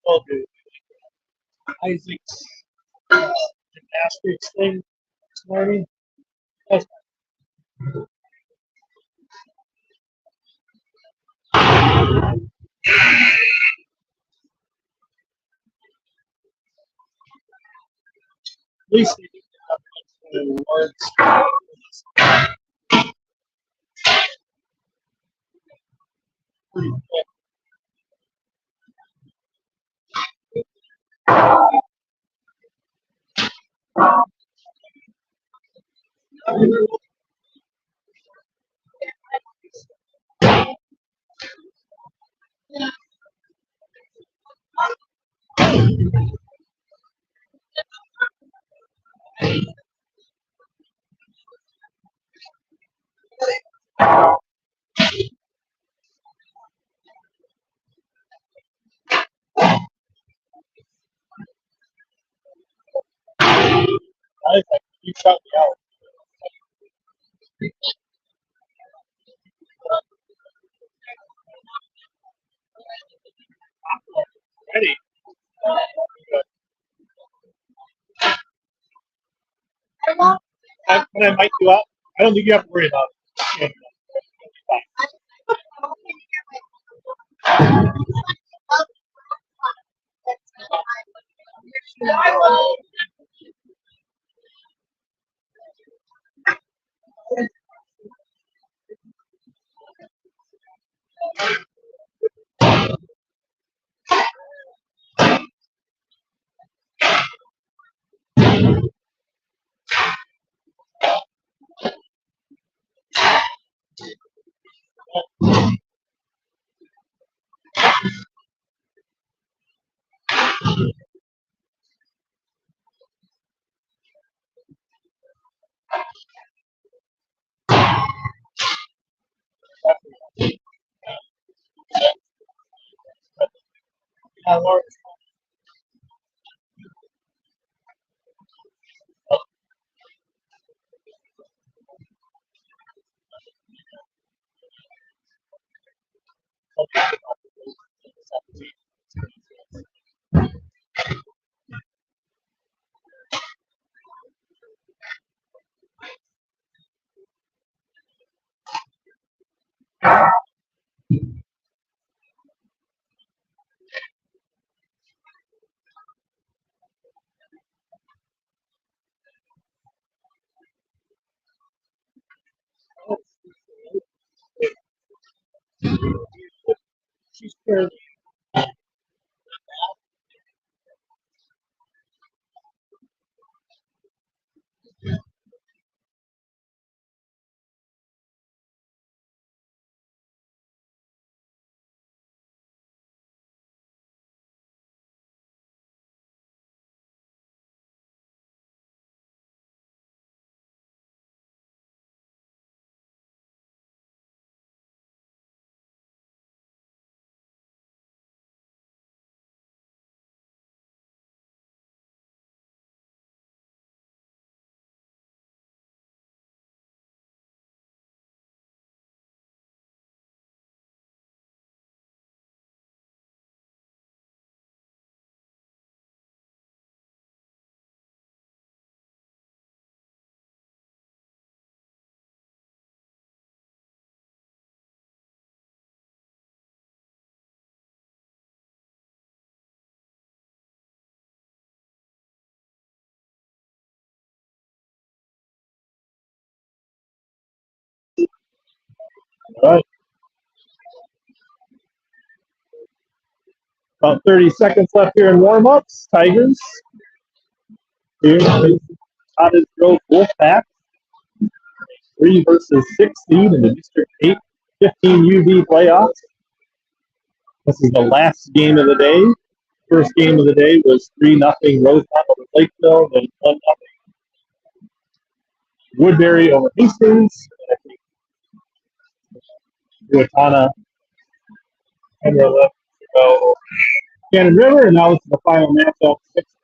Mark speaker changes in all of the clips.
Speaker 1: I'll do Isaac's gymnastics thing this morning. That's at least they didn't have awards. Pretty quick. I think you shut me out. Ready. When I mic you up, I don't think you have to worry about it. Laura. She's fairly. All right. About 30 seconds left here in warm-ups. Tigers. Here, Cottage Grove Wolfpack. 3 versus 6 seed in the District 8 15UV playoffs. This is the last game of the day. First game of the day was 3-0 Rosemont over Lakeville, then 1-0 Woodbury over Hastings. Ruatana and we're left to go Cannon River, and now it's the final matchup.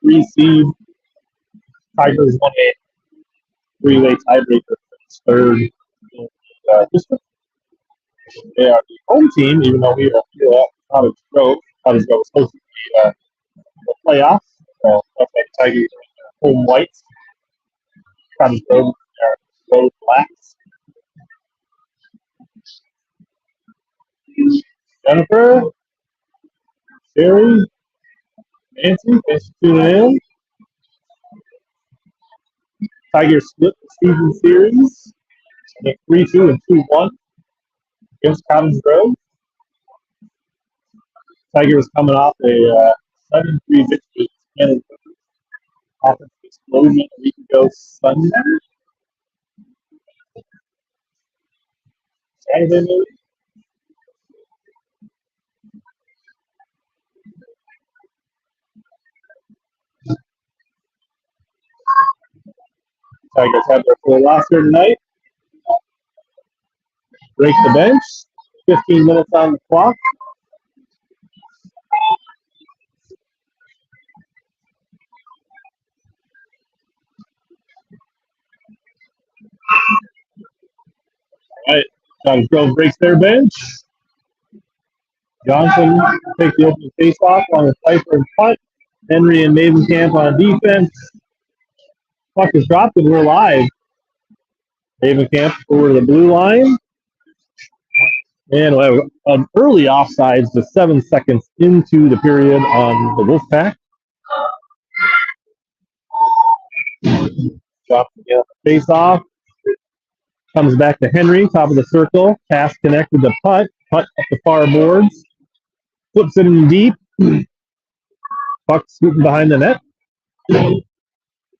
Speaker 1: 6-3 seed Tigers 1-8 three-way tiebreaker for this third district. They are the home team, even though we are here at Cottage Grove. Cottage Grove is supposed to be the playoffs. So that's like Tigers home whites. Cottage Road Road blacks. Jennifer, Sherry, Nancy, thanks for tuning in. Tigers split the season series. 3-2 and 2-1 against Cottage Road. Tigers coming off a 7-3 victory against offensive explosion a week ago Sunday. Saturday, maybe? Tigers have their full roster tonight. Break the bench. 15 minutes on the clock. All right. Cottage Grove breaks their bench. Johnson takes the opening face-off on the Piper and punt. Henry and Mavenkamp on defense. Puck is dropped and we're live. Mavenkamp over to the blue line. And we'll have an early offsides to 7 seconds into the period on the Wolfpack. Drops again, face-off. Comes back to Henry, top of the circle. Pass connected to Putt. Putt up the far boards. Flips it in deep. Puck scooting behind the net.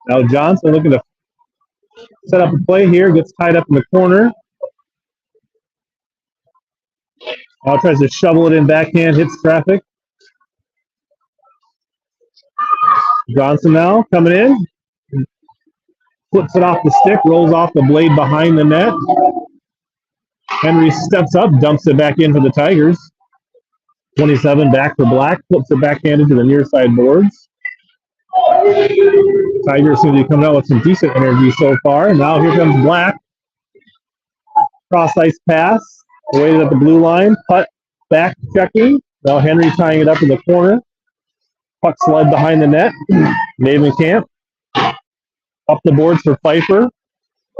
Speaker 1: Now Johnson looking to set up a play here. Gets tied up in the corner. Now tries to shovel it in backhand. Hits traffic. Johnson now coming in. Flips it off the stick. Rolls off the blade behind the net. Henry steps up. Dumps it back in for the Tigers. 27 back for Black. Flips it backhanded to the near side boards. Tigers seem to be coming out with some decent energy so far. Now here comes Black. Cross ice pass. Waited at the blue line. Putt back checking. Now Henry tying it up in the corner. Puck slide behind the net. Mavenkamp. Up the boards for Pfeiffer.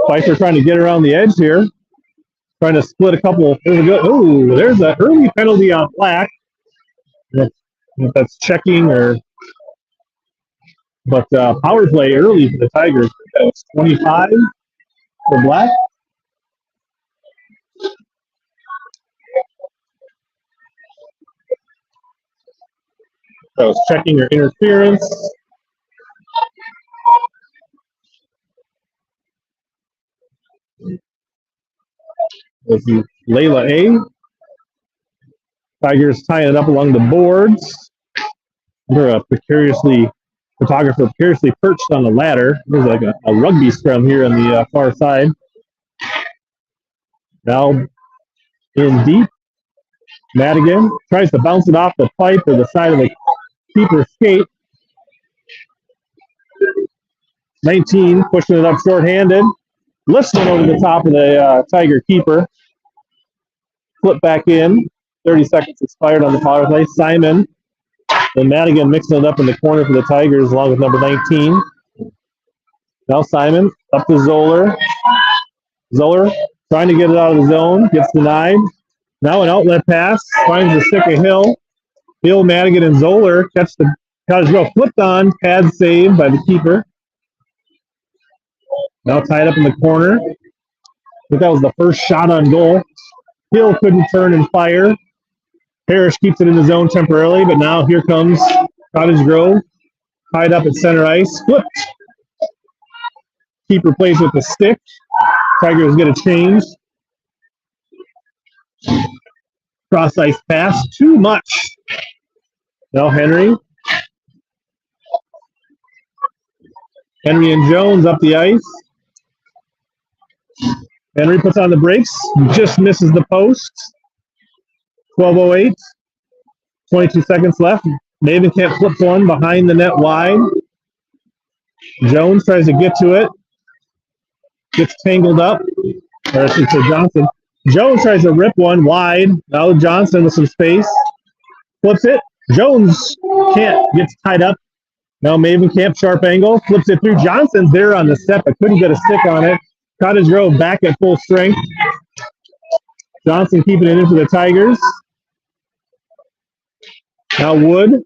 Speaker 1: Pfeiffer trying to get around the edge here. Trying to split a couple. Ooh, there's an early penalty on Black. If that's checking or. But power play early for the Tigers. That was 25 for Black. That was checking or interference. This is Layla A. Tigers tying it up along the boards. They're a photographer precariously perched on the ladder. There's like a rugby scrum here on the far side. Now in deep. Madigan tries to bounce it off the pipe or the side of the keeper's skate. 19 pushing it up shorthanded. Lifts one over the top of the Tiger keeper. Flip back in. 30 seconds expired on the power play. Simon and Madigan mixing it up in the corner for the Tigers along with number 19. Now Simon up to Zoller. Zoller trying to get it out of the zone. Gets denied. Now an outlet pass. Finds the stick of Hill. Hill, Madigan, and Zoller catch the Cottage Grove flipped on. Pad saved by the keeper. Now tied up in the corner. I think that was the first shot on goal. Hill couldn't turn and fire. Parrish keeps it in the zone temporarily, but now here comes Cottage Grove. Tied up at center ice. Flipped. Keeper plays with the stick. Tigers get a change. Cross ice pass. Too much. Now Henry. Henry and Jones up the ice. Henry puts on the brakes. Just misses the post. 12:08. 22 seconds left. Mavenkamp flips one behind the net wide. Jones tries to get to it. Gets tangled up. Or I should say Johnson. Jones tries to rip one wide. Now Johnson with some space. Flips it. Jones gets tied up. Now Mavenkamp, sharp angle, flips it through. Johnson's there on the step, but couldn't get a stick on it. Cottage Grove back at full strength. Johnson keeping it in for the Tigers. Now Wood.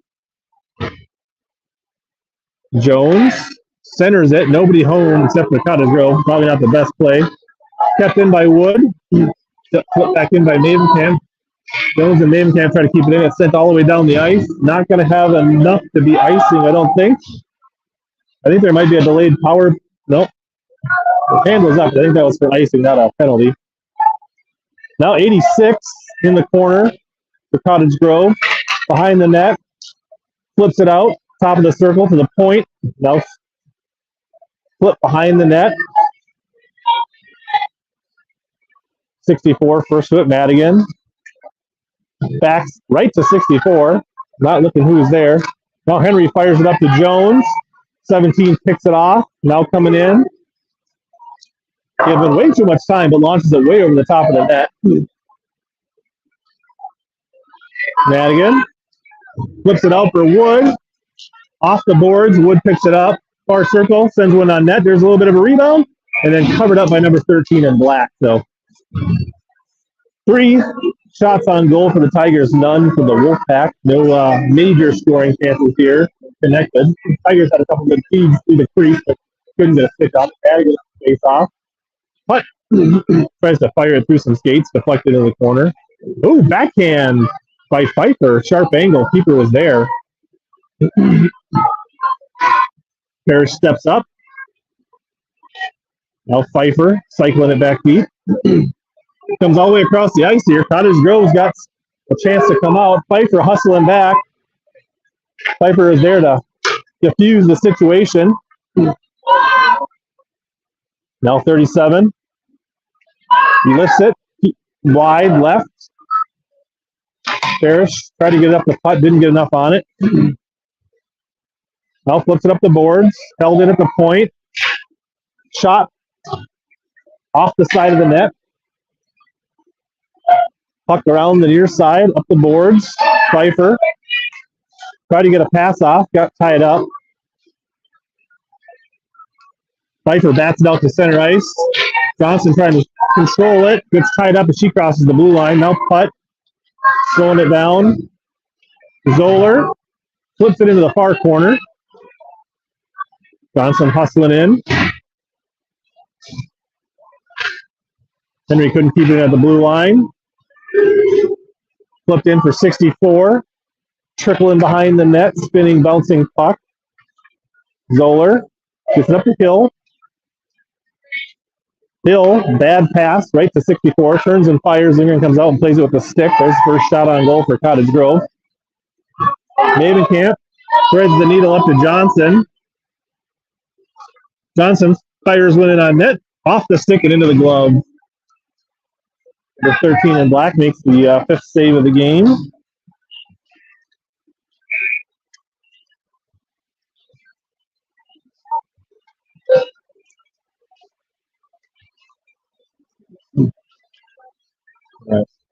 Speaker 1: Jones centers it. Nobody home except for Cottage Grove. Probably not the best play. Kept in by Wood. Flipped back in by Mavenkamp. Jones and Mavenkamp try to keep it in. It's sent all the way down the ice. Not going to have enough to be icing, I don't think. I think there might be a delayed power. Nope. The hand was up. I think that was for icing, not a penalty. Now 86 in the corner for Cottage Grove. Behind the net. Flips it out. Top of the circle to the point. Now flip behind the net. 64, first foot, Madigan. Backs right to 64. Not looking who's there. Now Henry fires it up to Jones. 17 picks it off. Now coming in. Given way too much time, but launches it way over the top of the net. Madigan flips it out for Wood. Off the boards, Wood picks it up. Far circle, sends one on net. There's a little bit of a rebound, and then covered up by number 13 in black. So 3 shots on goal for the Tigers, none for the Wolfpack. No major scoring chances here connected. The Tigers had a couple good feeds through the crease, but couldn't get a stick up. Madigan face off. But tries to fire it through some skates, deflected in the corner. Oh, backhand by Pfeiffer. Sharp angle. Keeper was there. Parrish steps up. Now Pfeiffer cycling it back deep. Comes all the way across the ice here. Cottage Grove's got a chance to come out. Pfeiffer hustling back. Pfeiffer is there to diffuse the situation. Now 37. He lifts it wide left. Parrish tried to get it up the putt, didn't get enough on it. Now flips it up the boards, held it at the point. Shot off the side of the net. Puck around the near side, up the boards. Pfeiffer tried to get a pass off, got tied up. Pfeiffer bats it out to center ice. Johnson trying to control it, gets tied up as she crosses the blue line. Now putt, slowing it down. Zoller flips it into the far corner. Johnson hustling in. Henry couldn't keep it at the blue line. Flipped in for 64. Trickling behind the net, spinning, bouncing puck. Zoller gets it up the hill. Hill, bad pass, right to 64. Turns and fires. Zinger comes out and plays it with the stick. There's the first shot on goal for Cottage Grove. Mavenkamp threads the needle up to Johnson. Johnson fires one in on net, off the stick and into the glove. The 13 in black makes the 5th save of the game.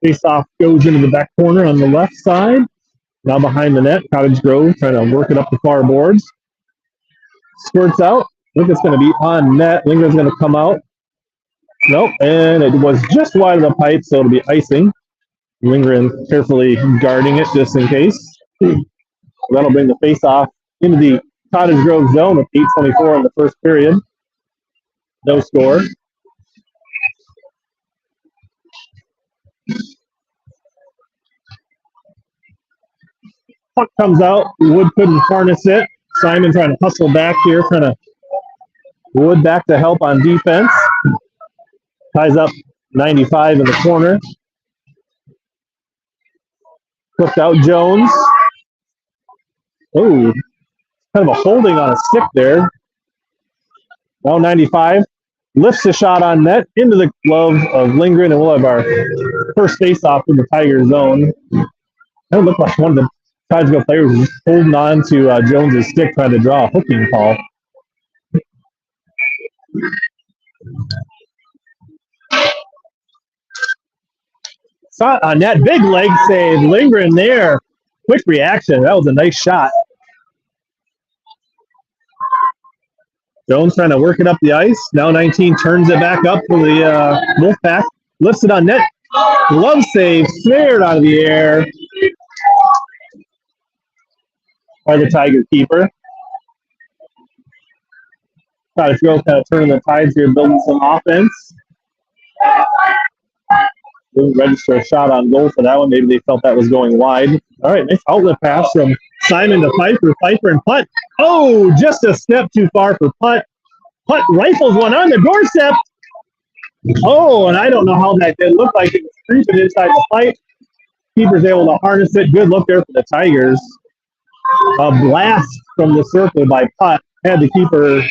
Speaker 1: Face-off goes into the back corner on the left side. Now behind the net, Cottage Grove trying to work it up the far boards. Squirts out. I think it's going to be on net. Lingren's going to come out. Nope, and it was just wide of the pipe, so it'll be icing. Lingren carefully guarding it just in case. That'll bring the face-off into the Cottage Grove zone with 8:24 in the first period. No score. Puck comes out. Wood couldn't harness it. Simon trying to hustle back here, trying to Wood back to help on defense. Ties up 95 in the corner. Flipped out Jones. Oh, kind of a holding on a stick there. Now 95. Lifts the shot on net into the glove of Lindgren, and we'll have our first face-off in the Tiger zone. That looked like one of the Tigers players was holding on to Jones' stick, trying to draw a hooking call. Shot on net, big leg save. Lindgren there quick reaction. That was a nice shot. Jones trying to work it up the ice. Now 19 turns it back up for the Wolfpack. Lifts it on net. Glove save, snared out of the air by the Tiger keeper. Cottage Grove kind of turning the tides here, building some offense. Didn't register a shot on goal for that one. Maybe they felt that was going wide. All right, nice outlet pass from Simon to Piper. Piper and putt. Oh, just a step too far for putt. Putt rifles one on the doorstep. Oh, and I don't know how that did. Look like it was creeping inside the pipe. Keeper's able to harness it. Good look there for the Tigers. A blast from the circle by putt. Had the keeper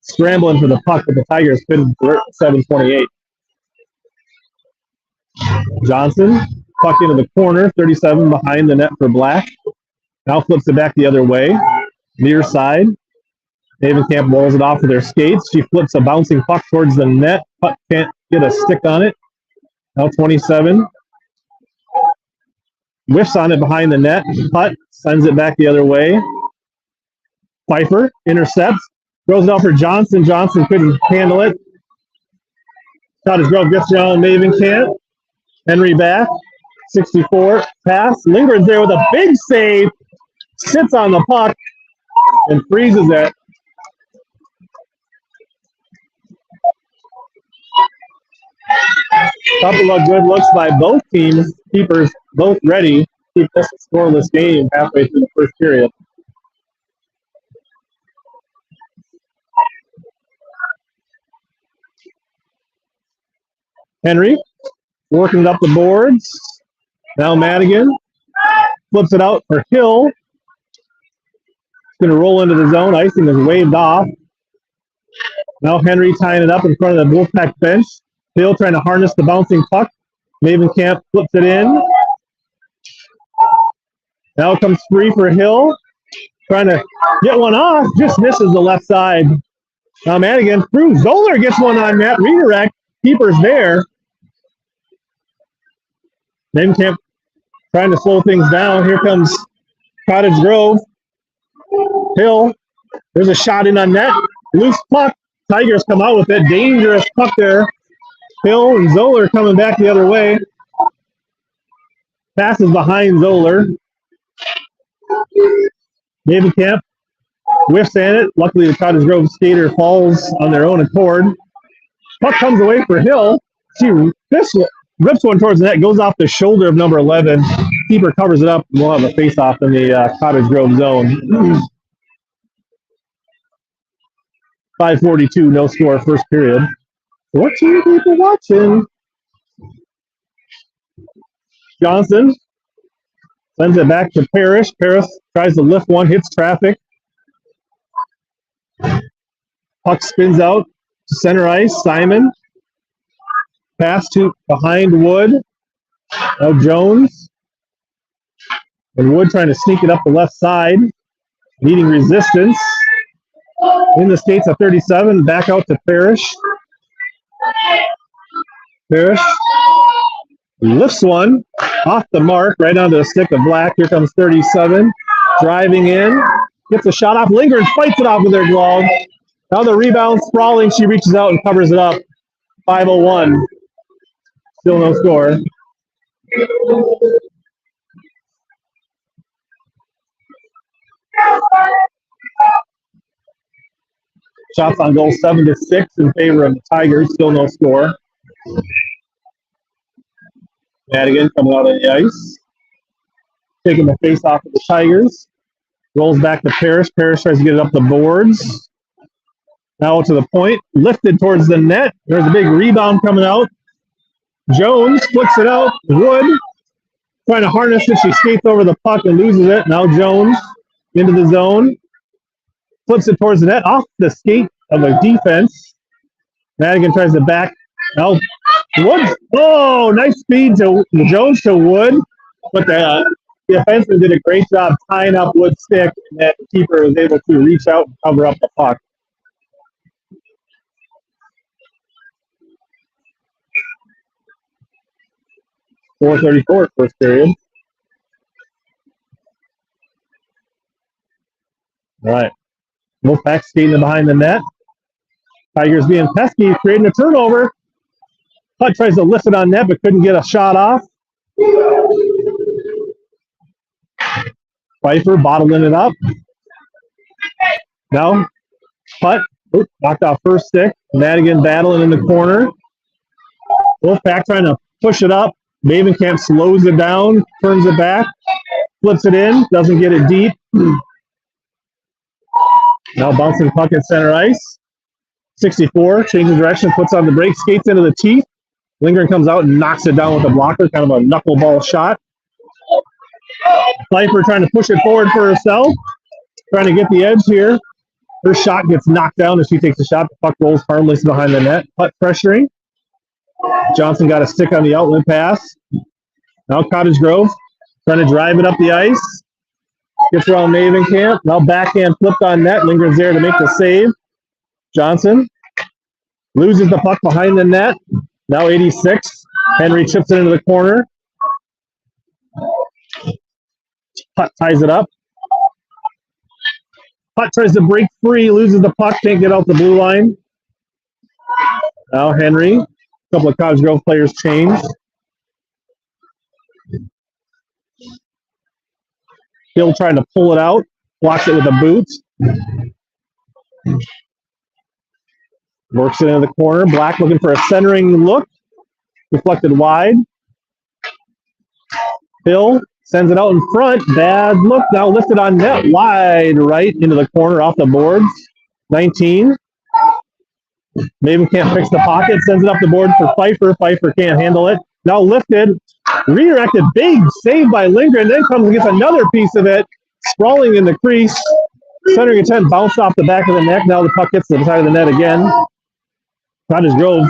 Speaker 1: scrambling for the puck, but the Tigers couldn't convert 7:28. Johnson, puck into the corner, 37 behind the net for Black. Now flips it back the other way, near side. Havenkamp rolls it off with their skates. She flips a bouncing puck towards the net. Puck can't get a stick on it. Now 27. Whiffs on it behind the net. Putt sends it back the other way. Pfeiffer intercepts. Throws it out for Johnson. Johnson couldn't handle it. Cottage Grove gets down Havenkamp. Henry back. 64. Pass. Lingers there with a big save. Sits on the puck and freezes it. Couple of good looks by both teams. Keepers both ready to keep this a scoreless game halfway through the first period. Henry working it up the boards. Now Madigan flips it out for Hill. It's going to roll into the zone. Icing is waved off. Now Henry tying it up in front of the Wolfpack bench. Hill trying to harness the bouncing puck. Havenkamp flips it in. Now it comes free for Hill. Trying to get one off. Just misses the left side. Now Madigan through. Zoller gets one on net. Redirect. Keeper's there. Havenkamp trying to slow things down. Here comes Cottage Grove. Hill. There's a shot in on net. Loose puck. Tigers come out with it. Dangerous puck there. Hill and Zoller coming back the other way. Passes behind Zoller. Havenkamp whiffs at it. Luckily, the Cottage Grove skater falls on their own accord. Puck comes away for Hill. She rips one towards the net, goes off the shoulder of number 11. Keeper covers it up, and we'll have a face-off in the Cottage Grove zone. 5:42, no score, first period. 14 people watching. Johnson sends it back to Parrish. Parrish tries to lift one, hits traffic. Puck spins out to center ice. Simon. Pass to behind Wood. Now Jones. And Wood trying to sneak it up the left side. Needing resistance. In the skates of 37. Back out to Parrish. Parrish lifts one off the mark, right onto the stick of Black. Here comes 37. Driving in. Gets a shot off. Lingers, fights it off with her glove. Now the rebound, sprawling. She reaches out and covers it up. 5:01. Still no score. Shots on goal 7-6 in favor of the Tigers. Still no score. Madigan coming out on the ice. Taking the face off of the Tigers. Rolls back to Parrish. Parrish tries to get it up the boards. Now to the point. Lifted towards the net. There's a big rebound coming out. Jones flicks it out. Wood trying to harness it. She skates over the puck and loses it. Now Jones into the zone. Flips it towards the net. Off the skate of a defense. Madigan tries to back. Now Wood. Oh, nice speed to Jones to Wood. But the defenseman did a great job tying up Wood's stick, and that the keeper was able to reach out and cover up the puck. .434 first period. All right. Wolfpack skating behind the net. Tigers being pesky, creating a turnover. Putt tries to lift it on net, but couldn't get a shot off. Pfeiffer bottling it up. Now, putt. Oops, knocked off first stick. Madigan battling in the corner. Wolfpack trying to push it up. Mavenkamp slows it down, turns it back, flips it in, doesn't get it deep. Now bouncing puck at center ice. 64, changes direction, puts on the brake, skates into the teeth. Lindgren comes out and knocks it down with a blocker, kind of a knuckleball shot. Pfeiffer trying to push it forward for herself, trying to get the edge here. Her shot gets knocked down as she takes a shot. The puck rolls harmlessly behind the net. Putt pressuring. Johnson got a stick on the outlet pass. Now Cottage Grove trying to drive it up the ice. Gets around Mavenkamp. Now backhand flipped on net. Lindgren's there to make the save. Johnson loses the puck behind the net. Now 86. Henry chips it into the corner. Putt ties it up. Putt tries to break free, loses the puck, can't get out the blue line. Now Henry. A couple of Cottage Grove players changed. Hill trying to pull it out. Blocks it with a boot. Works it into the corner. Black looking for a centering look. Deflected wide. Hill sends it out in front. Bad look. Now lifted on net. Wide right into the corner off the boards. 19. Mavenkamp picks the pocket. Sends it up the board for Pfeiffer. Pfeiffer can't handle it. Now lifted. Redirected. Big save by Lindgren. Then comes and gets another piece of it. Sprawling in the crease. Centering attempt bounced off the back of the neck. Now the puck hits the side of the net again. Cottage Grove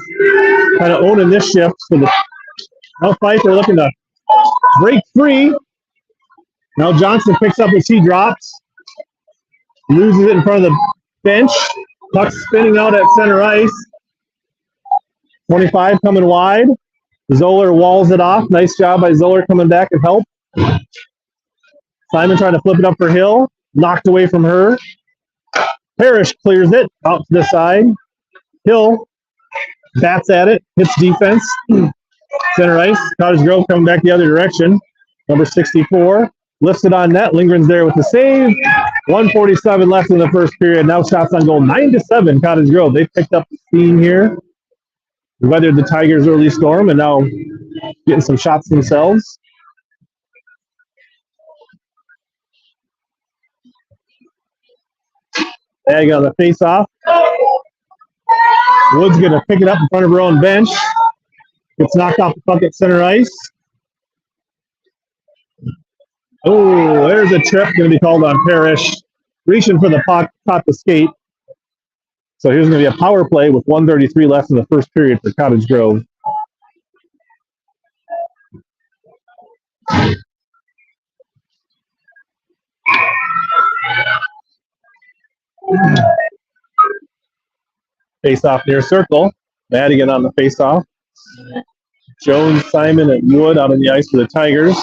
Speaker 1: kind of owning this shift for the. Now Pfeiffer looking to break free. Now Johnson picks up as he drops. Loses it in front of the bench. Puck spinning out at center ice. 25 coming wide. Zoller walls it off. Nice job by Zoller coming back and help. Simon trying to flip it up for Hill. Knocked away from her. Parrish clears it out to the side. Hill bats at it. Hits defense. Center ice. Cottage Grove coming back the other direction. Number 64. Lifts it on net. Lindgren's there with the save. 1:47 left in the first period. Now shots on goal. 9-7 Cottage Grove. They picked up the steam here. Weathered the Tigers' early storm and now getting some shots themselves. Ag on the face-off. Wood's going to pick it up in front of her own bench. Gets knocked off the puck at center ice. Oh, there's a trip going to be called on Parrish. Reaching for the puck, caught the skate. So here's going to be a power play with 1:33 left in the first period for Cottage Grove. Face-off near circle. Madigan on the face-off. Jones, Simon, and Wood out on the ice for the Tigers.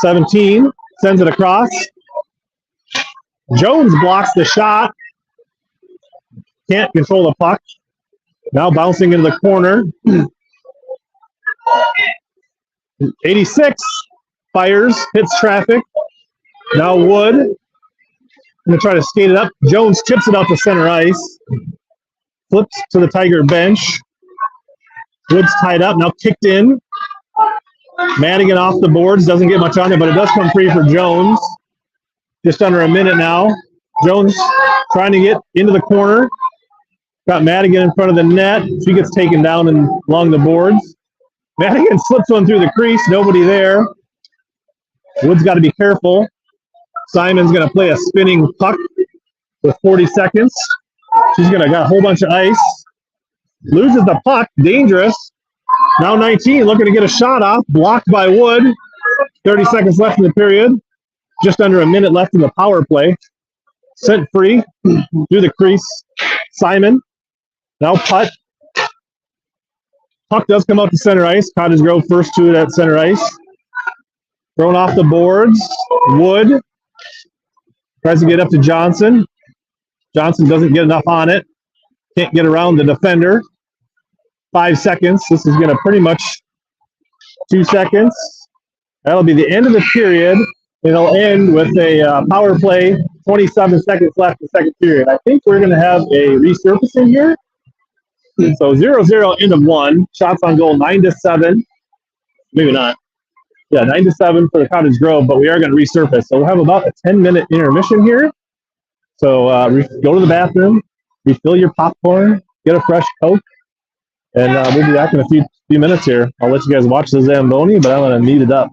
Speaker 1: 17 sends it across. Jones blocks the shot. Can't control the puck. Now bouncing into the corner. 86 fires, hits traffic. Now Wood. Going to try to skate it up. Jones chips it out to center ice. Flips to the Tiger bench. Wood's tied up, now kicked in. Madigan off the boards, doesn't get much on it, but it does come free for Jones. Just under a minute now. Jones trying to get into the corner. Got Madigan in front of the net. She gets taken down and along the boards. Madigan slips one through the crease, nobody there. Wood's got to be careful. Simon's going to play a spinning puck with 40 seconds. She's going to got a whole bunch of ice. Loses the puck. Dangerous. Now 19 looking to get a shot off. Blocked by Wood. 30 seconds left in the period. Just under a minute left in the power play. Sent free through the crease. Simon. Now putt. Puck does come out to center ice. Cottage Grove first to it at center ice. Thrown off the boards. Wood. Tries to get up to Johnson. Johnson doesn't get enough on it. Can't get around the defender. 5 seconds. This is going to pretty much 2 seconds. That'll be the end of the period. It'll end with a power play. 27 seconds left in the second period. I think we're going to have a resurfacing here. So 0-0 end of one. Shots on goal 9-7. Maybe not. Yeah, 9-7 for the Cottage Grove, but we are going to resurface. So we'll have about a 10-minute intermission here. So go to the bathroom, refill your popcorn, get a fresh Coke, and we'll be back in a few minutes here. I'll let you guys watch the Zamboni, but I'm going to knead it up.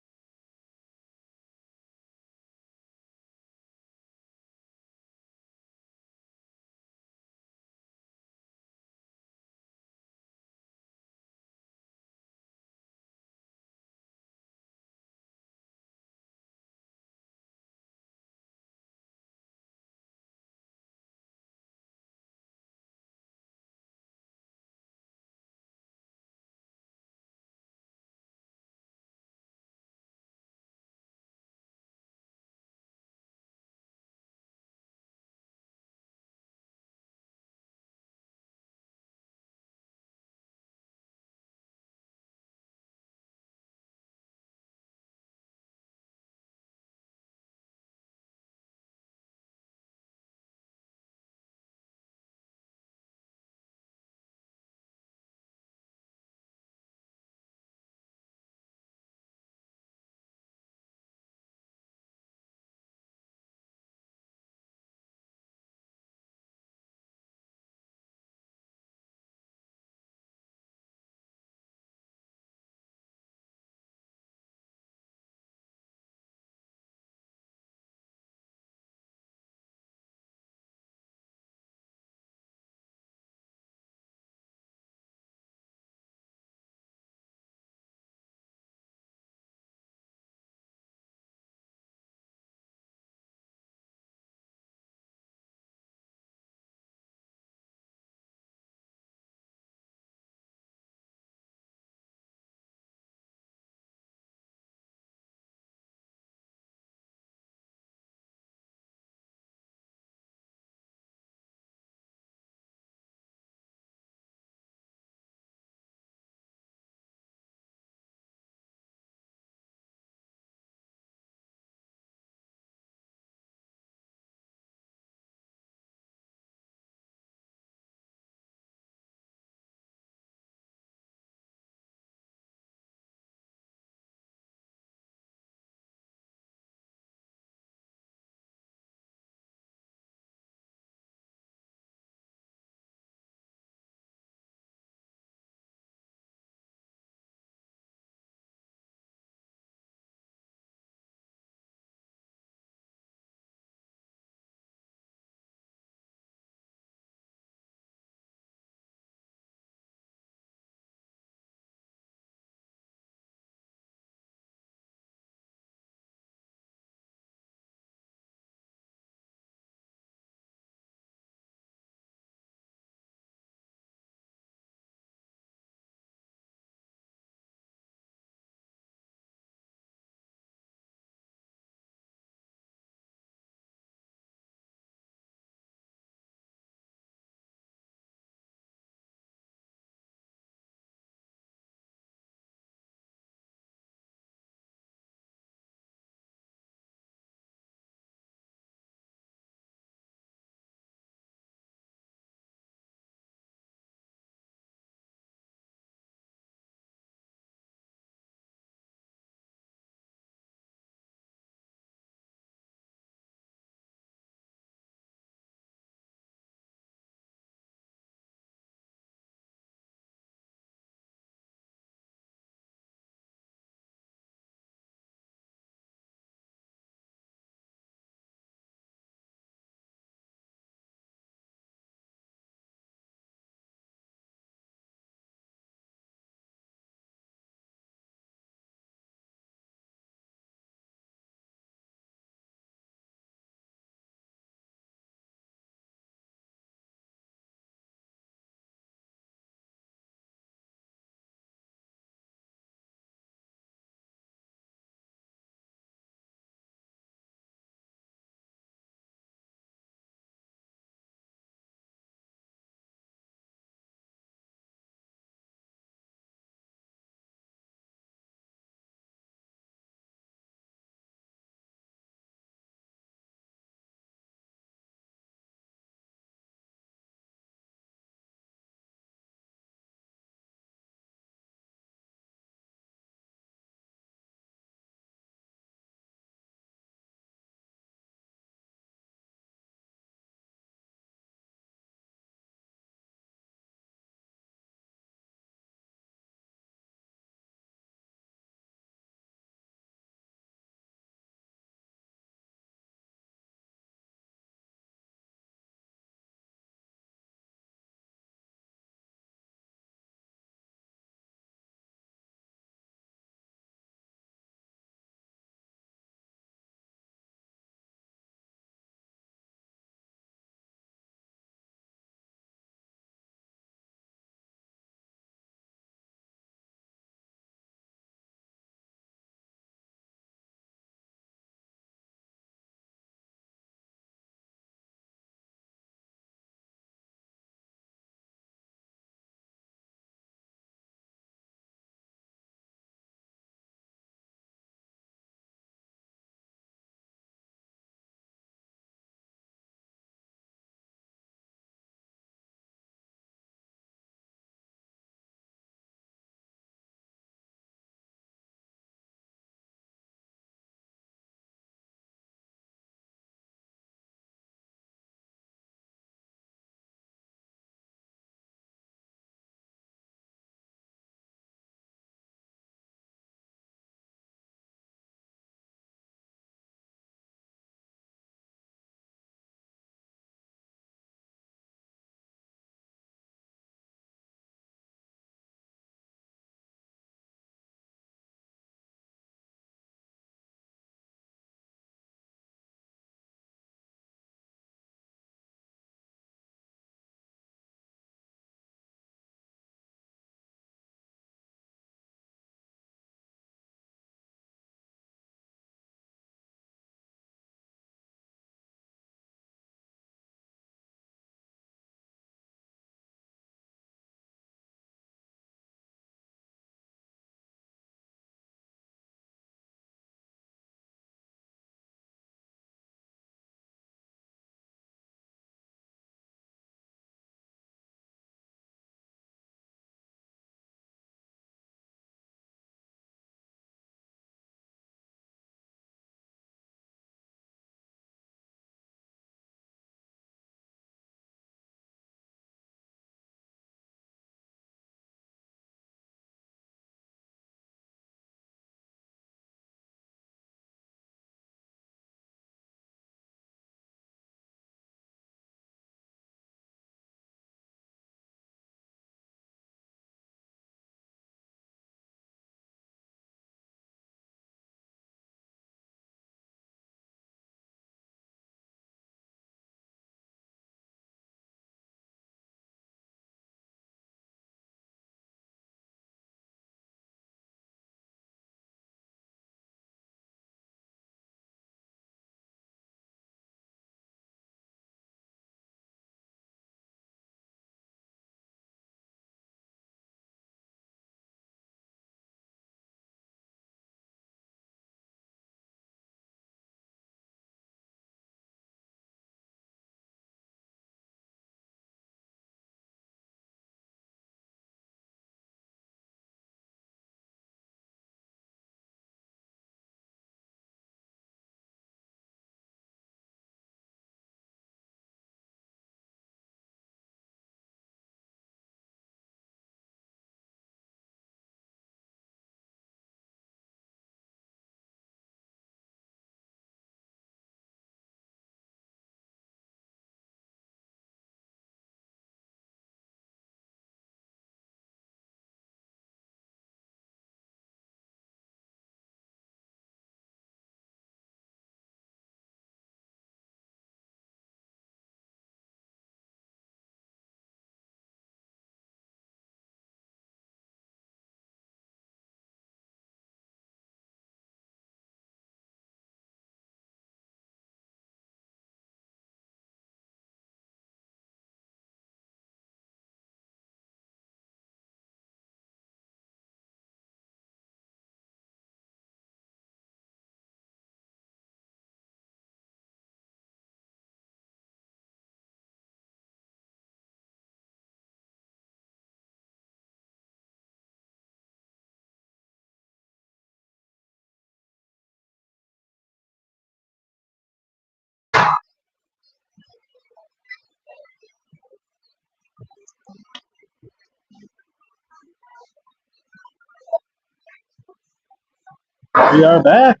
Speaker 1: We are back.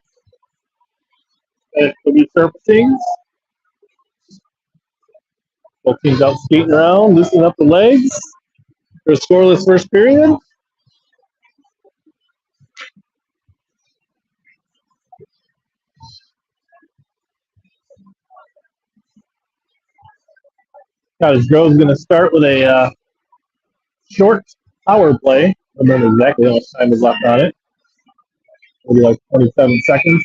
Speaker 1: It will be surfacing. Both teams out skating around, loosening up the legs. For a scoreless first period. Cottage Grove's going to start with a short power play. I don't remember exactly how much time is left on it. Maybe like 27 seconds.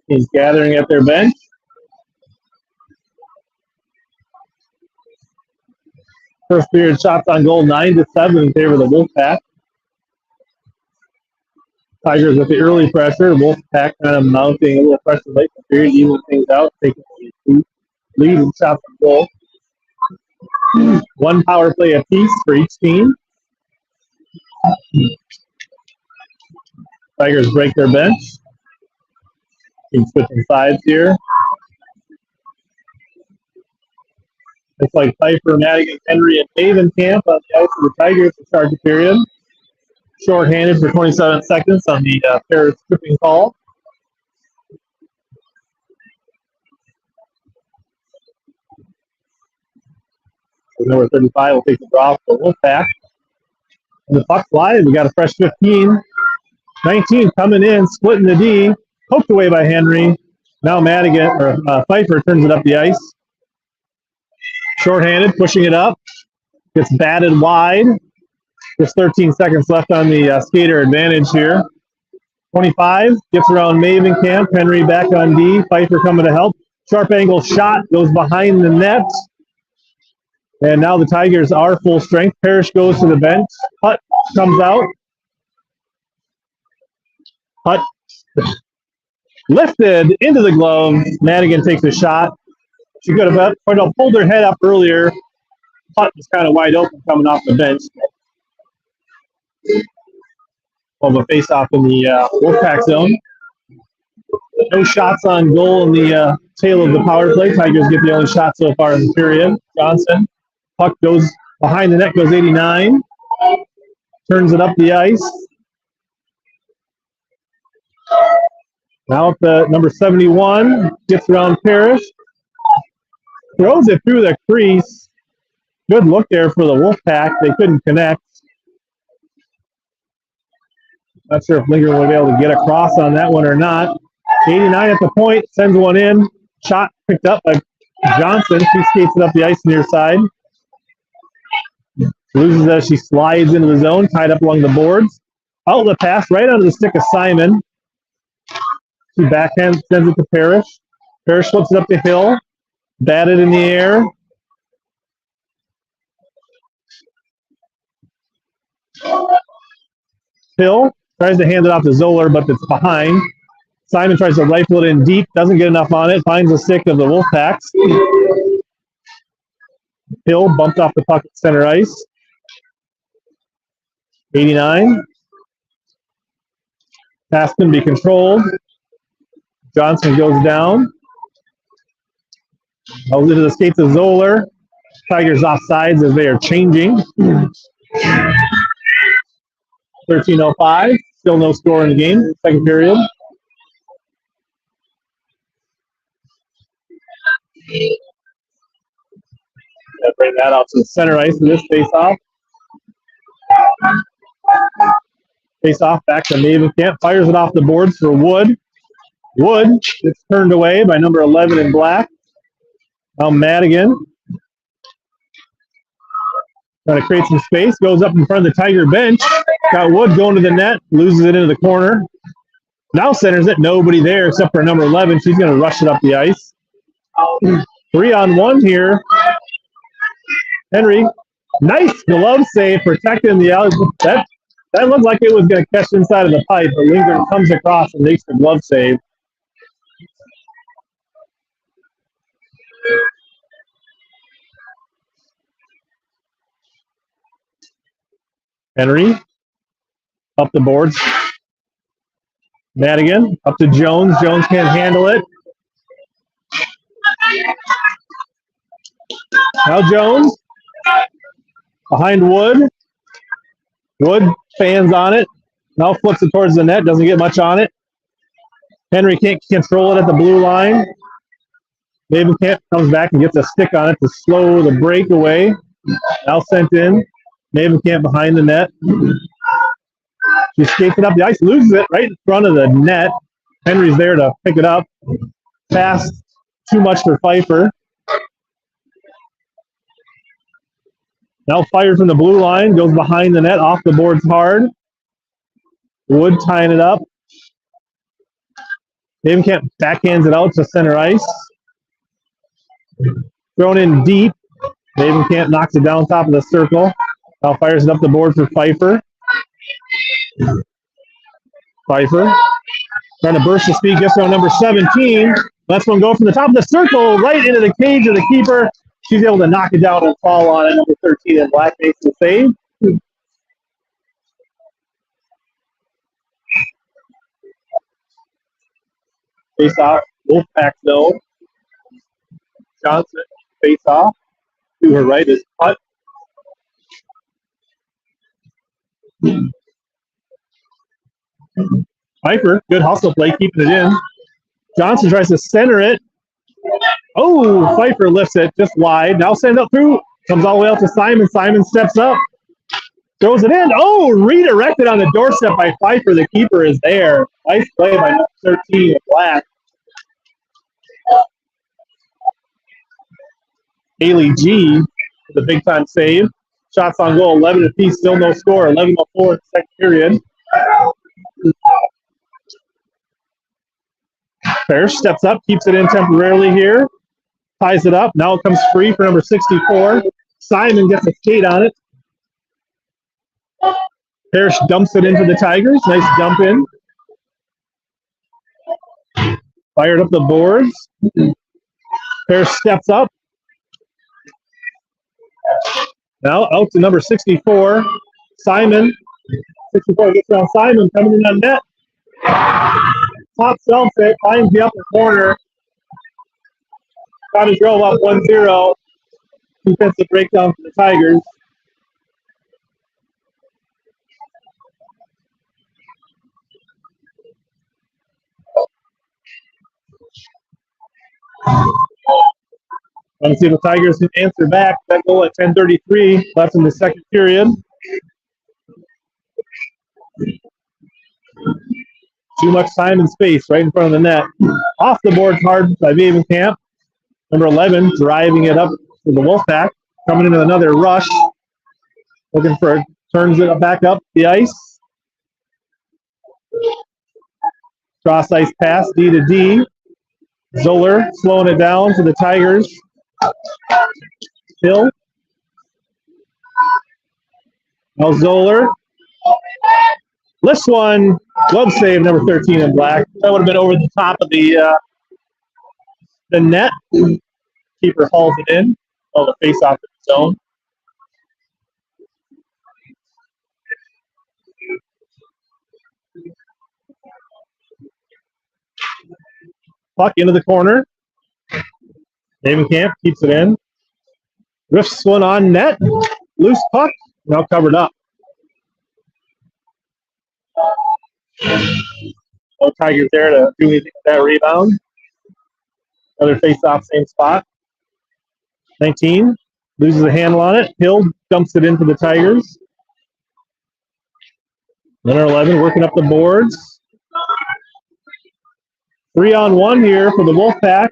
Speaker 1: He's gathering at their bench. First period shots on goal 9-7 in favor of the Wolfpack. Tigers with the early pressure. Wolfpack kind of mounting a little pressure late in the period, evening things out, taking the lead in shots on goal. One power play apiece for each team. Tigers break their bench. Keep switching sides here. It's like Pfeiffer, Madigan, Henry, and Havenkamp on the ice of the Tigers to start the period. Short-handed for 27 seconds on the pair stripping call. So number 35 will take the draw for Wolfpack. And the puck flies. We got a fresh 15. 19 coming in, splitting the D. Poked away by Henry. Now Madigan, or Pfeiffer turns it up the ice. Short-handed, pushing it up. Gets batted wide. There's 13 seconds left on the skater advantage here. 25 gets around Havenkamp. Henry back on D. Pfeiffer coming to help. Sharp angle shot goes behind the net. And now the Tigers are full strength. Parrish goes to the bench. Hutt comes out. Hutt lifted into the glove. Madigan takes a shot. She could have pulled her head up earlier. Hutt was kind of wide open coming off the bench. Of a face-off in the Wolfpack zone. No shots on goal in the tail of the power play. Tigers get the only shot so far in the period. Johnson. Puck goes behind the net, goes 89. Turns it up the ice. Now up to number 71. Gets around Parrish. Throws it through the crease. Good look there for the Wolfpack. They couldn't connect. Not sure if Linger will be able to get across on that one or not. 89 at the point. Sends one in. Shot picked up by Johnson. She skates it up the ice near side. Loses as she slides into the zone, tied up along the boards. Outlet pass right onto the stick of Simon. She backhand sends it to Parrish. Parrish flips it up the hill. Batted in the air. Hill tries to hand it off to Zoller, but it's behind. Simon tries to rifle it in deep. Doesn't get enough on it. Finds the stick of the Wolfpacks. Hill bumped off the puck at center ice. 89. Pass can be controlled. Johnson goes down. Out into the skates of Zoller. Tigers off sides as they are changing. 13:05. Still no score in the game. Second period. Bring that out to the center ice in this face-off. Face-off back to Havenkamp. Fires it off the boards for Wood. Wood gets turned away by number 11 in black. Now Madigan. Trying to create some space. Goes up in front of the Tiger bench. Got Wood going to the net. Loses it into the corner. Now centers it. Nobody there except for number 11. She's going to rush it up the ice. 3-on-1 here. Henry. Nice glove save protecting the out. That looked like it was going to catch inside of the pipe, but Lindgren comes across and makes the glove save. Henry up the boards. Madigan up to Jones. Jones can't handle it. Now Jones. Behind Wood. Wood fans on it. Now flips it towards the net. Doesn't get much on it. Henry can't control it at the blue line. Mavenkamp comes back and gets a stick on it to slow the breakaway. Now sent in. Mavenkamp behind the net. She skates it up the ice, loses it right in front of the net. Henry's there to pick it up. Pass too much for Pfeiffer. Now fires from the blue line, goes behind the net, off the boards hard. Wood tying it up. Mavenkamp backhands it out to center ice. Thrown in deep. Mavenkamp knocks it down top of the circle. Now fires it up the board for Pfeiffer. Pfeiffer trying to burst the speed, gets on number 17. Lets one go from the top of the circle right into the cage of the keeper. She's able to knock it down and fall on it. Number 13 in black makes the save. Face off, Wolfpack zone. Johnson face off. To her right is Putt. Piper, good hustle play, keeping it in. Johnson tries to center it. Oh, Pfeiffer lifts it just wide. Now send it through. Comes all the way out to Simon. Simon steps up. Throws it in. Oh, redirected on the doorstep by Pfeiffer. The keeper is there. Nice play by number 13 in black. Haley G, the big time save. Shots on goal, 11 apiece, still no score. 11-4 in the second period. Parrish steps up, keeps it in temporarily here. Ties it up. Now it comes free for number 64. Simon gets a skate on it. Parrish dumps it into the Tigers. Nice dump in. Fired up the boards. Parrish steps up. Now out to number 64. Simon. 64 gets around Simon, coming in on net. Top self it, finds the upper corner. Cottage drove up 1-0. Defensive breakdown for the Tigers. Want to see if the Tigers can answer back. That goal at 10:33 left in the second period. Too much time and space right in front of the net. Off the board hard by Mavenkamp. Number 11 driving it up to the Wolfpack. Coming into another rush. Looking for it. Turns it back up the ice. Cross ice pass, D to D. Zoller slowing it down to the Tigers. Hill. Now Zoller. Lifts one. Glove save, number 13 in black. That would have been over the top of the net. Keeper hauls it in. Oh, the face off in the zone. Puck into the corner. Mavenkamp keeps it in. Riffs one on net. Loose puck. Now covered up. No Tigers there to do anything with that rebound. Another face-off, same spot. 19. Loses a handle on it. Hill dumps it into the Tigers. Number 11 working up the boards. 3-on-1 here for the Wolfpack.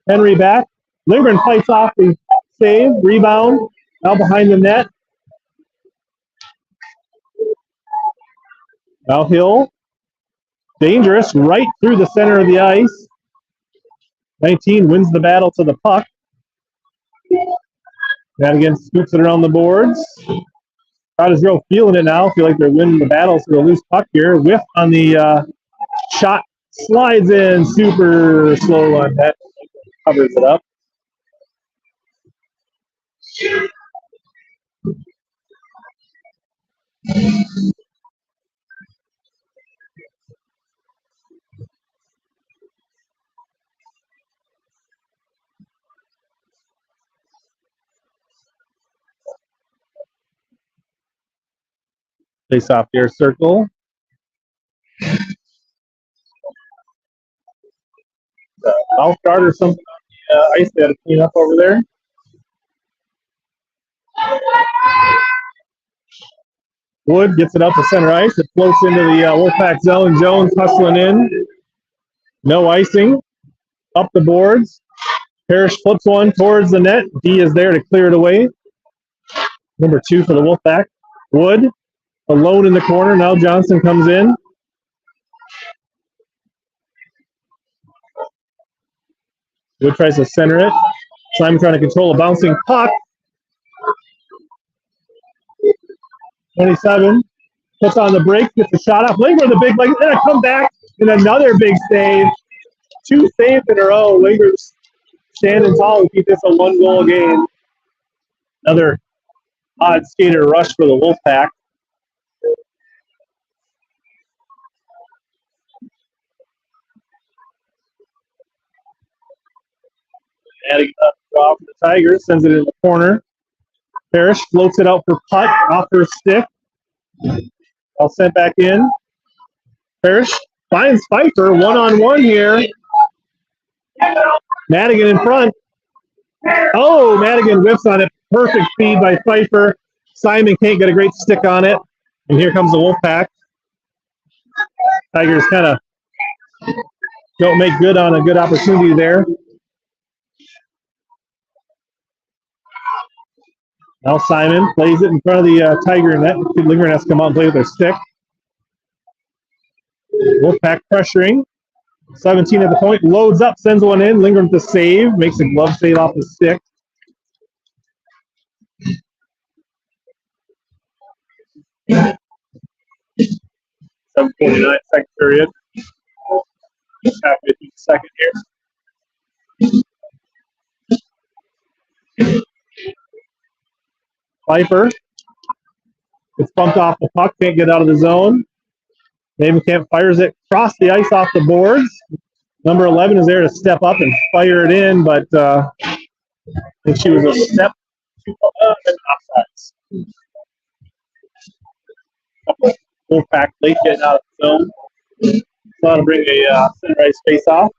Speaker 1: Henry back. Lindgren fights off the save. Rebound. Now behind the net. Now Hill. Dangerous. Right through the center of the ice. 19 wins the battle to the puck. That again scoops it around the boards. Cottage Grove feeling it now. Feel like they're winning the battle for the loose puck here. Whiff on the shot. Slides in super slow on that. Covers it up. Face off here, circle. Mouth guard or something on the ice they had to clean up over there. Wood gets it up to center ice. It floats into the Wolfpack zone. Jones hustling in. No icing. Up the boards. Parrish flips one towards the net. D is there to clear it away. Number 2 for the Wolfpack. Wood alone in the corner. Now Johnson comes in. Wood tries to center it. Simon trying to control a bouncing puck. 27 puts on the break, gets a shot off. Linger the big leg, then a comeback and another big save. 2 saves in a row. Linger's standing tall to keep this a 1-goal game. Another odd skater rush for the Wolfpack. Adding up draw for the Tigers, sends it in the corner. Parrish floats it out for putt off her stick. All sent back in. Parrish finds Pfeiffer one-on-one here. Madigan in front. Oh, Madigan whips on it. Perfect feed by Pfeiffer. Simon can't get a great stick on it. And here comes the Wolfpack. Tigers kind of don't make good on a good opportunity there. Now Simon plays it in front of the Tiger net. Linger has to come out and play with their stick. Wolfpack pressuring. 17 at the point. Loads up, sends one in. Linger with the save. Makes a glove save off the stick. .749 second period. Halfway through the second here. Pfeiffer gets bumped off the puck, can't get out of the zone. Camp fires it across the ice off the boards. Number 11 is there to step up and fire it in, but I think she was a step too offsides. Wolfpack late getting out of the zone. So to bring a center ice face off.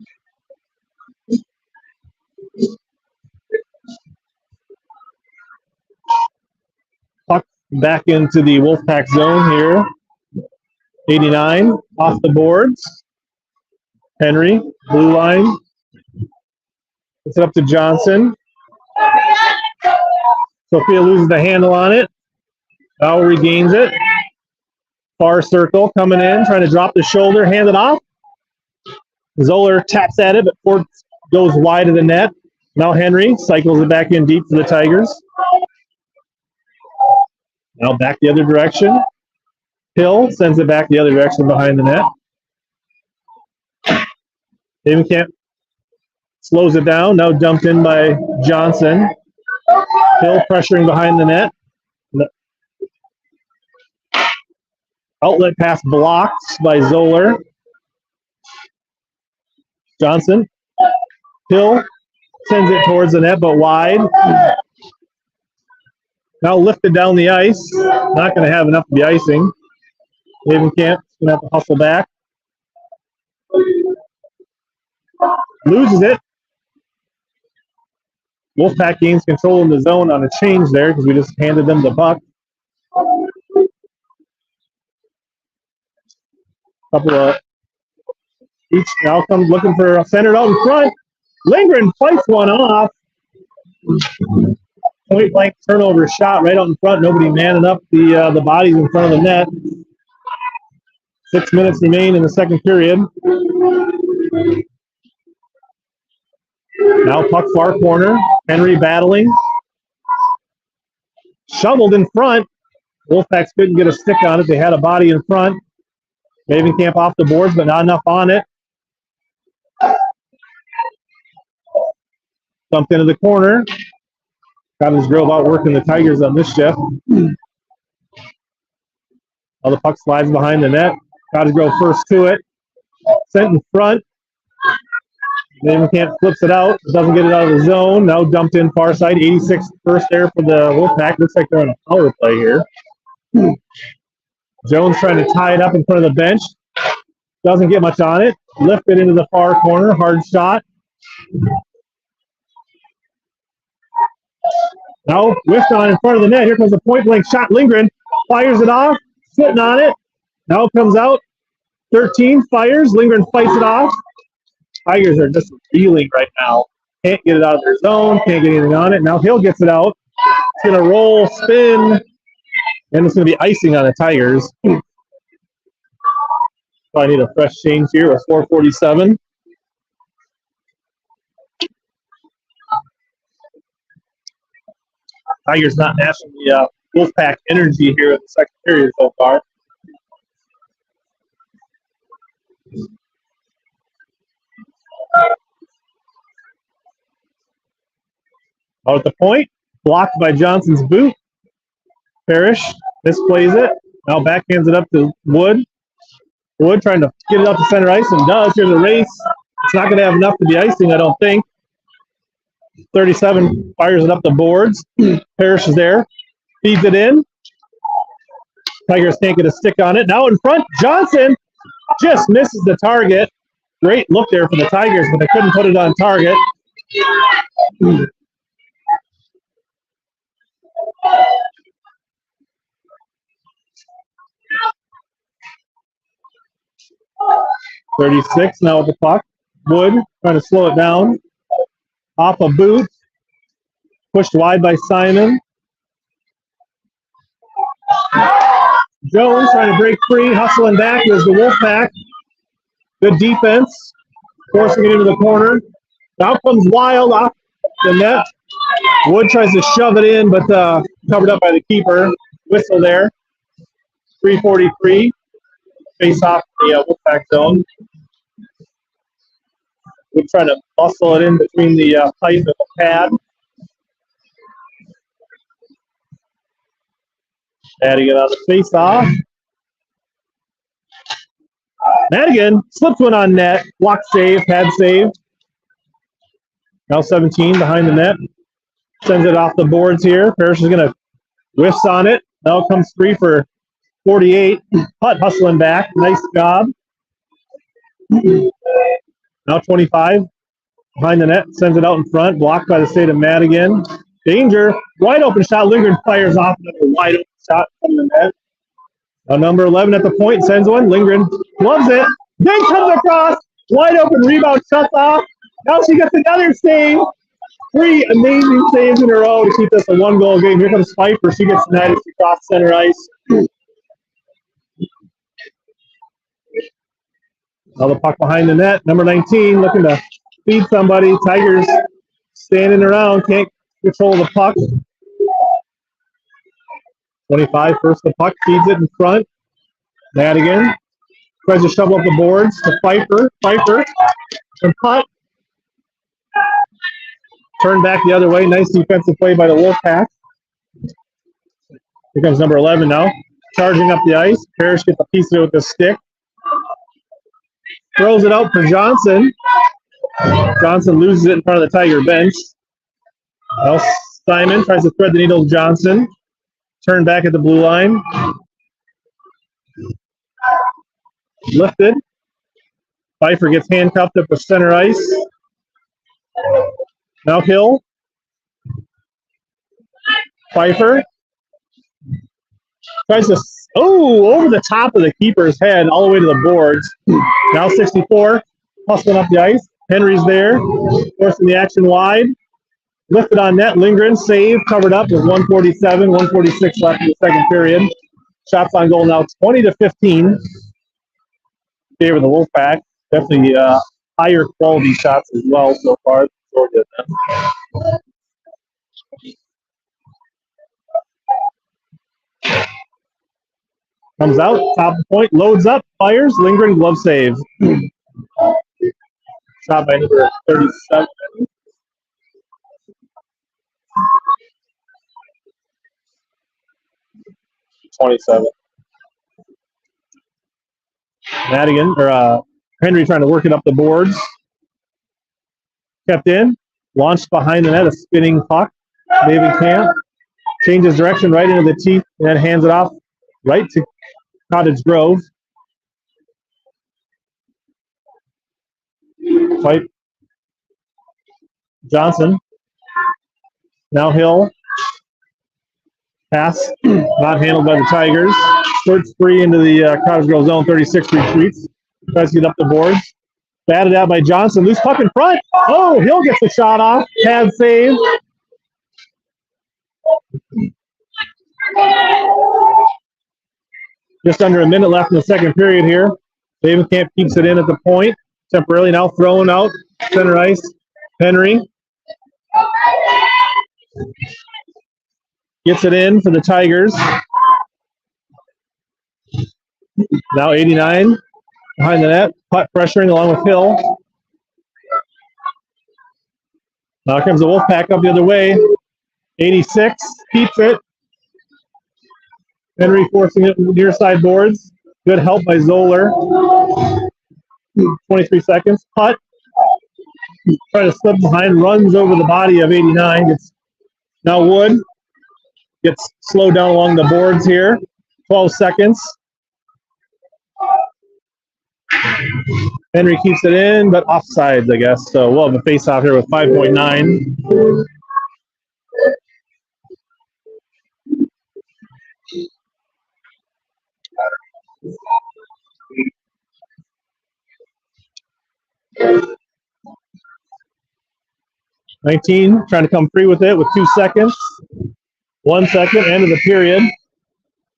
Speaker 1: Puck back into the Wolfpack zone here. 89 off the boards. Henry, blue line. Gets it up to Johnson. Sophia loses the handle on it. Now regains it. Far circle coming in, trying to drop the shoulder, hand it off. Zoller taps at it, but Ford goes wide of the net. Now Henry cycles it back in deep to the Tigers. Now back the other direction. Hill sends it back the other direction behind the net. Camp slows it down. Now dumped in by Johnson. Hill pressuring behind the net. Outlet pass blocked by Zoller. Johnson. Hill sends it towards the net, but wide. Now lifted down the ice. Not going to have enough to be icing. Camp going to have to hustle back. Loses it. Wolfpack gains control in the zone on a change there because we just handed them the puck. Couple of each now comes looking for centered out in front. Lindgren fights one off. Point blank turnover shot right out in front. Nobody manning up the bodies in front of the net. 6 minutes remain in the second period. Now puck far corner. Henry battling. Shoveled in front. Wolfpacks couldn't get a stick on it. They had a body in front. Camp off the boards, but not enough on it. Dumped into the corner. Cottage Grove out working the Tigers on this shift. Now the puck slides behind the net. Cottage Grove first to it. Sent in front. Camp flips it out. Doesn't get it out of the zone. Now dumped in far side. 86 first there for the Wolfpack. Looks like they're on a power play here. Jones trying to tie it up in front of the bench. Doesn't get much on it. Lift it into the far corner. Hard shot. Now whiffed on in front of the net. Here comes a point blank shot. Lindgren fires it off. Sitting on it. Now it comes out. 13 fires. Lindgren fights it off. Tigers are just reeling right now. Can't get it out of their zone. Can't get anything on it. Now Hill gets it out. It's going to roll, spin, and it's going to be icing on the Tigers. Probably need a fresh change here with 4:47. Tigers not matching the Wolfpack energy here in the second period so far. Out at the point, blocked by Johnson's boot. Parrish misplays it. Now backhands it up to Wood. Wood trying to get it up to center ice and does. Here's a race. It's not going to have enough to be icing, I don't think. 37 fires it up the boards. Parrish is there. Feeds it in. Tigers can't get a stick on it. Now in front, Johnson just misses the target. Great look there for the Tigers, but they couldn't put it on target. .36 now with the puck. Wood trying to slow it down. Off a boot. Pushed wide by Simon. Jones trying to break free. Hustling back is the Wolfpack. Good defense. Forcing it into the corner. Now comes Wild off the net. Wood tries to shove it in, but covered up by the keeper. Whistle there. 3:43. Face off the Wolfpack zone. We're trying to muscle it in between the pipe and the pad. Madigan on the face-off. Madigan slips one on net. Block save, pad save. Now 17 behind the net. Sends it off the boards here. Parrish is going to whiffs on it. Now it comes free for 48. Putt hustling back. Nice job. Now 25 behind the net. Sends it out in front. Blocked by the state of Madigan. Danger. Wide open shot. Lindgren fires off another wide open shot from the net. Now number 11 at the point sends one. Lindgren loves it. Then comes across. Wide open rebound. Shuts off. Now she gets another save. 3 amazing saves in a row to keep this a 1-goal game. Here comes Pfeiffer. She gets denied as she crosses center ice. Now the puck behind the net. Number 19 looking to feed somebody. Tigers standing around. Can't control the puck. 25 first the puck. Feeds it in front. Madigan tries to shove up the boards to Pfeiffer. Pfeiffer and putt. Turned back the other way. Nice defensive play by the Wolfpack. Here comes number 11 now. Charging up the ice. Parrish gets a piece of it with the stick. Throws it out for Johnson. Johnson loses it in front of the Tiger bench. Now Simon tries to thread the needle to Johnson. Turned back at the blue line. Lifted. Pfeiffer gets handcuffed up with center ice. Now Hill. Pfeiffer tries to, over the top of the keeper's head, all the way to the boards. Now 64, hustling up the ice. Henry's there, forcing the action wide. Lifted on net. Lindgren, save, covered up with 1:47, 1:46 left in the second period. Shots on goal now 20-15. Favor the Wolfpack. Definitely higher quality shots as well so far. Comes out, top of the point, loads up, fires, Lindgren, glove save. Shot by number 37. .27. Madigan, or Henry trying to work it up the boards. Kept in, launched behind the net, a spinning puck. David Camp changes direction right into the teeth and then hands it off right to Cottage Grove. Fight. Johnson. Now Hill. Pass. Not handled by the Tigers. Skirts free into the Cottage Grove zone. 36 retreats. Tries to get up the boards. Batted out by Johnson. Loose puck in front. Oh, Hill gets the shot off. Pad save. Just under a minute left in the second period here. Davenkamp keeps it in at the point. Temporarily now thrown out. Center ice. Henry. Gets it in for the Tigers. Now 89 behind the net. Putt pressuring along with Hill. Now comes the Wolfpack up the other way. 86 keeps it. Henry forcing it near side boards. Good help by Zoller. 23 seconds. Putt. Try to slip behind. Runs over the body of 89. It's now Wood. Gets slowed down along the boards here. 12 seconds. Henry keeps it in, but offsides, I guess. So we'll have a face-off here with 5.9. (19) trying to come free with it with 2 seconds. 1 second, end of the period.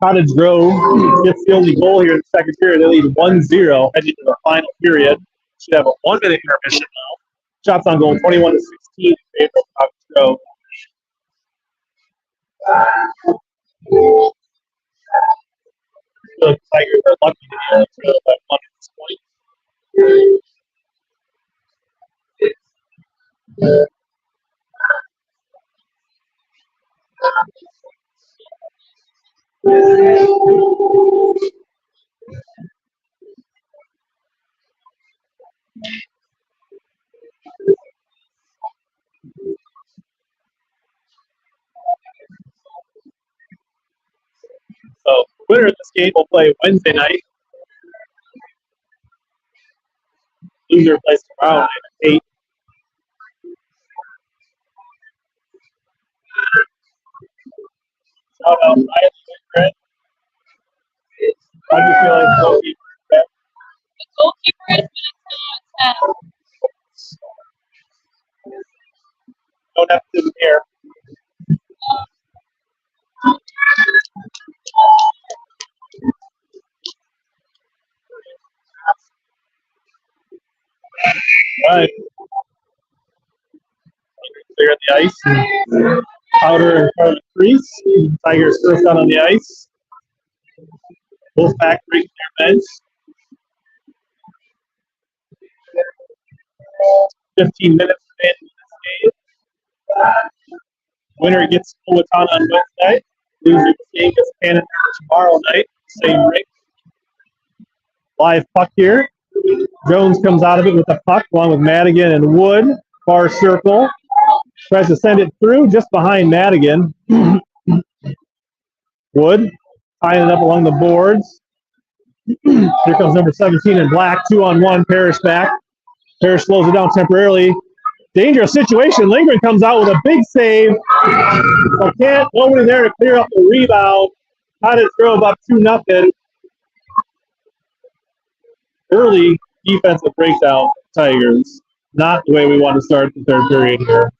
Speaker 1: Cottage Grove gets the only goal here in the second period. They lead 1-0 heading to the final period. Should have a 1-minute intermission now. Shots on goal 21-16 in favor of Cottage Grove. The Tigers are lucky to be by 1 at this point. So, winner of this game will play Wednesday night. Loser plays tomorrow night at 8. Shout out Ryan Grant. How do you feel like the goalkeeper?
Speaker 2: The goalkeeper has been a 10 out of 10.
Speaker 1: Don't have to do here. Right. Clear the ice. Powder in front of the crease. Tigers first out on the ice. Wolfpack breaking their bench. 15 minutes in this game. Winner gets Owatonna on Wednesday. Loser this game gets Canada tomorrow night. Same rate. Live puck here. Jones comes out of it with the puck along with Madigan and Wood. Far circle. Tries to send it through just behind Madigan. Wood tying it up along the boards. Here comes number 17 in black. 2-on-1. Parrish back. Parrish slows it down temporarily. Dangerous situation. Lindgren comes out with a big save. So nobody there to clear up the rebound. Cottage Grove up 2-0. Early defensive breakdown, Tigers. Not the way we want to start the third period here.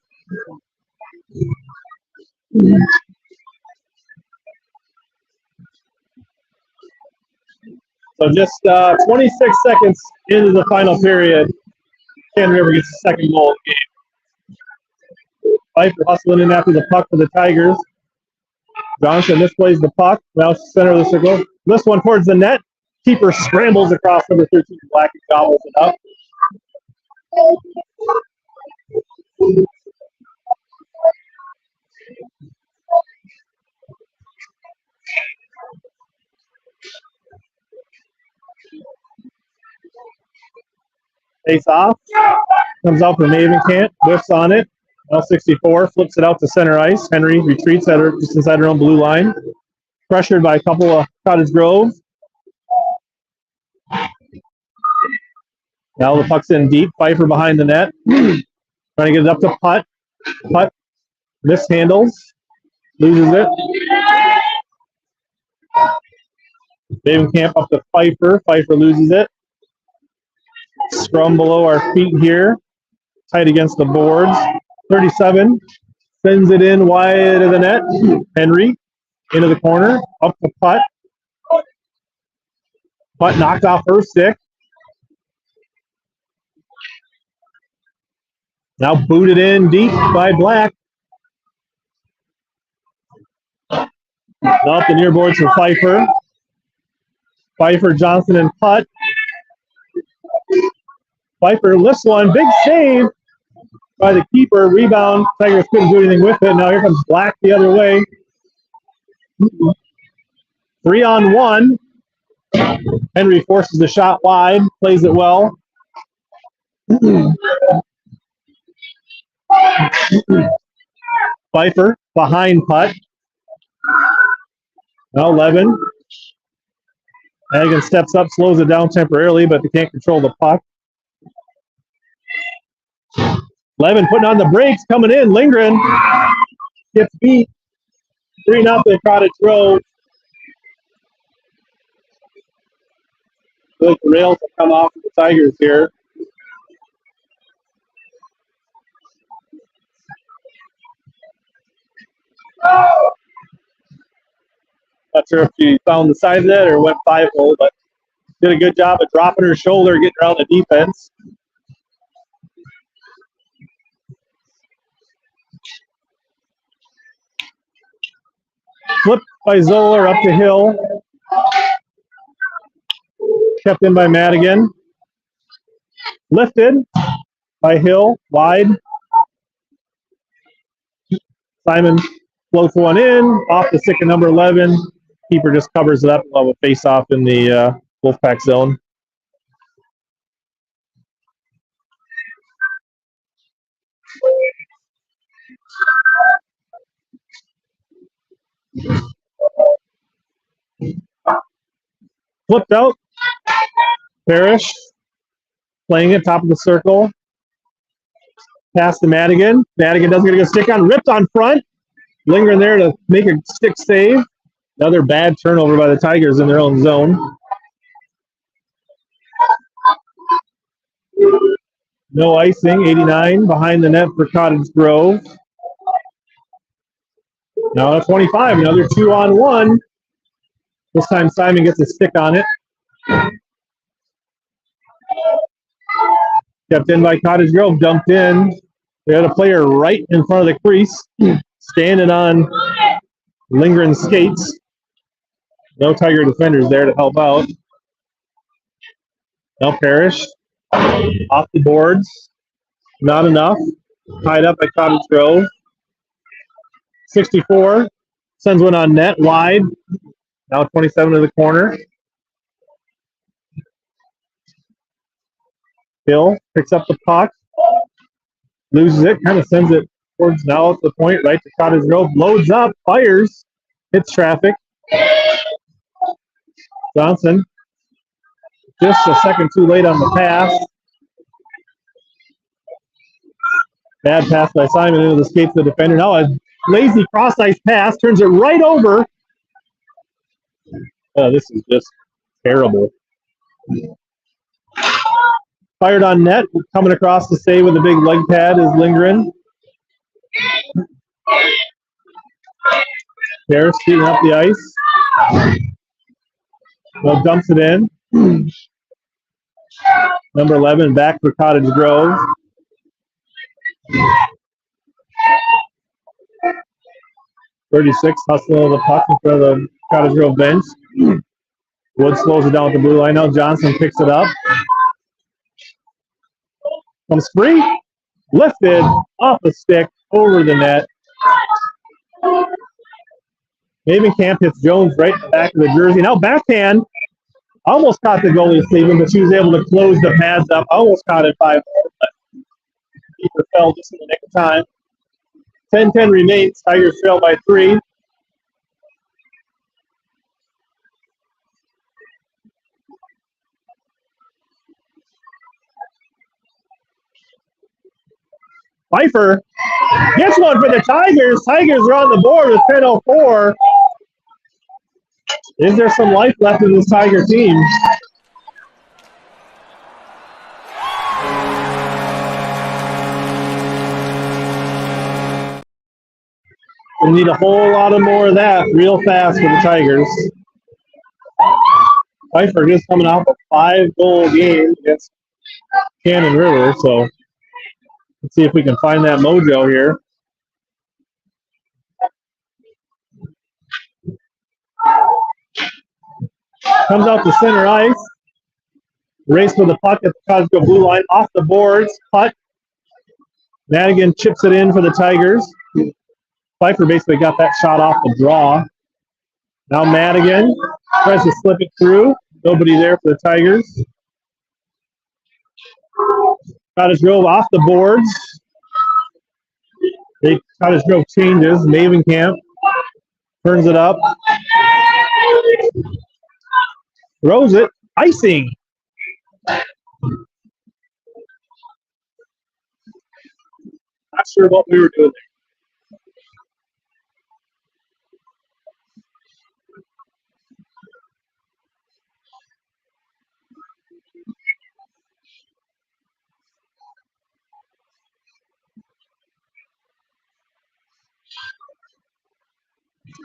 Speaker 1: So just 26 seconds into the final period, Cannon River gets the second goal of the game. Pfeiffer hustling in after the puck for the Tigers. Johnson misplays the puck. Now center of the circle. This one towards the net. Keeper scrambles across number 13 black and gobbles it up. Face off. Comes out from Mavenkamp. Whiffs on it. L64 flips it out to center ice. Henry retreats just inside her own blue line. Pressured by a couple of Cottage Grove. Now the puck's in deep. Pfeiffer behind the net. Trying to get it up to Putt. Putt mishandles. Loses it. Babenkamp up to Pfeiffer. Pfeiffer loses it. Scrum below our feet here. Tight against the boards. 37. Sends it in wide of the net. Henry into the corner. Up to Putt. Putt knocked off her stick. Now booted in deep by Black. Up the near boards for Pfeiffer. Pfeiffer, Johnson, and Putt. Pfeiffer lifts one. Big save by the keeper. Rebound. Tigers couldn't do anything with it. Now here comes Black the other way. 3-on-1. Henry forces the shot wide. Plays it well. Pfeiffer behind Putt. Now Levin. Hagen steps up, slows it down temporarily, but they can't control the puck. Levin putting on the brakes, coming in. Lindgren gets beat. 3-0 Cottage Grove. The rails have come off of the Tigers here. Not sure if she found the side of that or went 5-0, but did a good job of dropping her shoulder, getting around the defense. Flipped by Zoller up the hill. Kept in by Madigan. Lifted by Hill, wide. Simon floats one in, off the stick of number 11. Keeper just covers it up. We'll have a face-off in the Wolfpack zone. Flipped out. Parrish playing it, top of the circle. Pass to Madigan. Madigan doesn't get a good stick on. Ripped on front. Lingering there to make a stick save. Another bad turnover by the Tigers in their own zone. No icing. 89 behind the net for Cottage Grove. Now at 25. Another 2-on-1. This time Simon gets a stick on it. Kept in by Cottage Grove. Dumped in. They had a player right in front of the crease. Standing on Lindgren's skates. No Tiger defenders there to help out. Now Parrish. Off the boards. Not enough. Tied up by Cottage Grove. 64. Sends one on net. Wide. Now 27 to the corner. Hill picks up the puck. Loses it. Kind of sends it towards now at the point. Right to Cottage Grove. Loads up. Fires. Hits traffic. Johnson. Just a second too late on the pass. Bad pass by Simon into the skates of the defender. Now a lazy cross-ice pass. Turns it right over. Oh, this is just terrible. Fired on net. Coming across to save with a big leg pad is Lindgren. Harris shooting up the ice. Well, dumps it in. Number 11 back for Cottage Grove. .36 hustling the puck in front of the Cottage Grove bench. Wood slows it down with the blue line. Now Johnson picks it up. Comes free. Lifted off the stick over the net. Babenkamp hits Jones right in the back of the jersey. Now backhand. Almost caught the goalie sleeving, but she was able to close the pads up. Almost caught it 5. Keeper fell just in the nick of time. 10-10 remains. Tigers trail by 3. Pfeiffer gets one for the Tigers. Tigers are on the board with 10:04. Is there some life left in this Tiger team? We need a whole lot of more of that real fast for the Tigers. Pfeiffer just coming off a 5-goal game against Cannon River, so let's see if we can find that mojo here. Comes out to center ice. Race with the puck at the Cottage blue line. Off the boards. Putt. Madigan chips it in for the Tigers. Pfeiffer basically got that shot off the draw. Now Madigan tries to slip it through. Nobody there for the Tigers. Cottage Grove off the boards. Cottage Grove changes. Mavenkamp turns it up. Throws it. Icing. Not sure what we were doing there.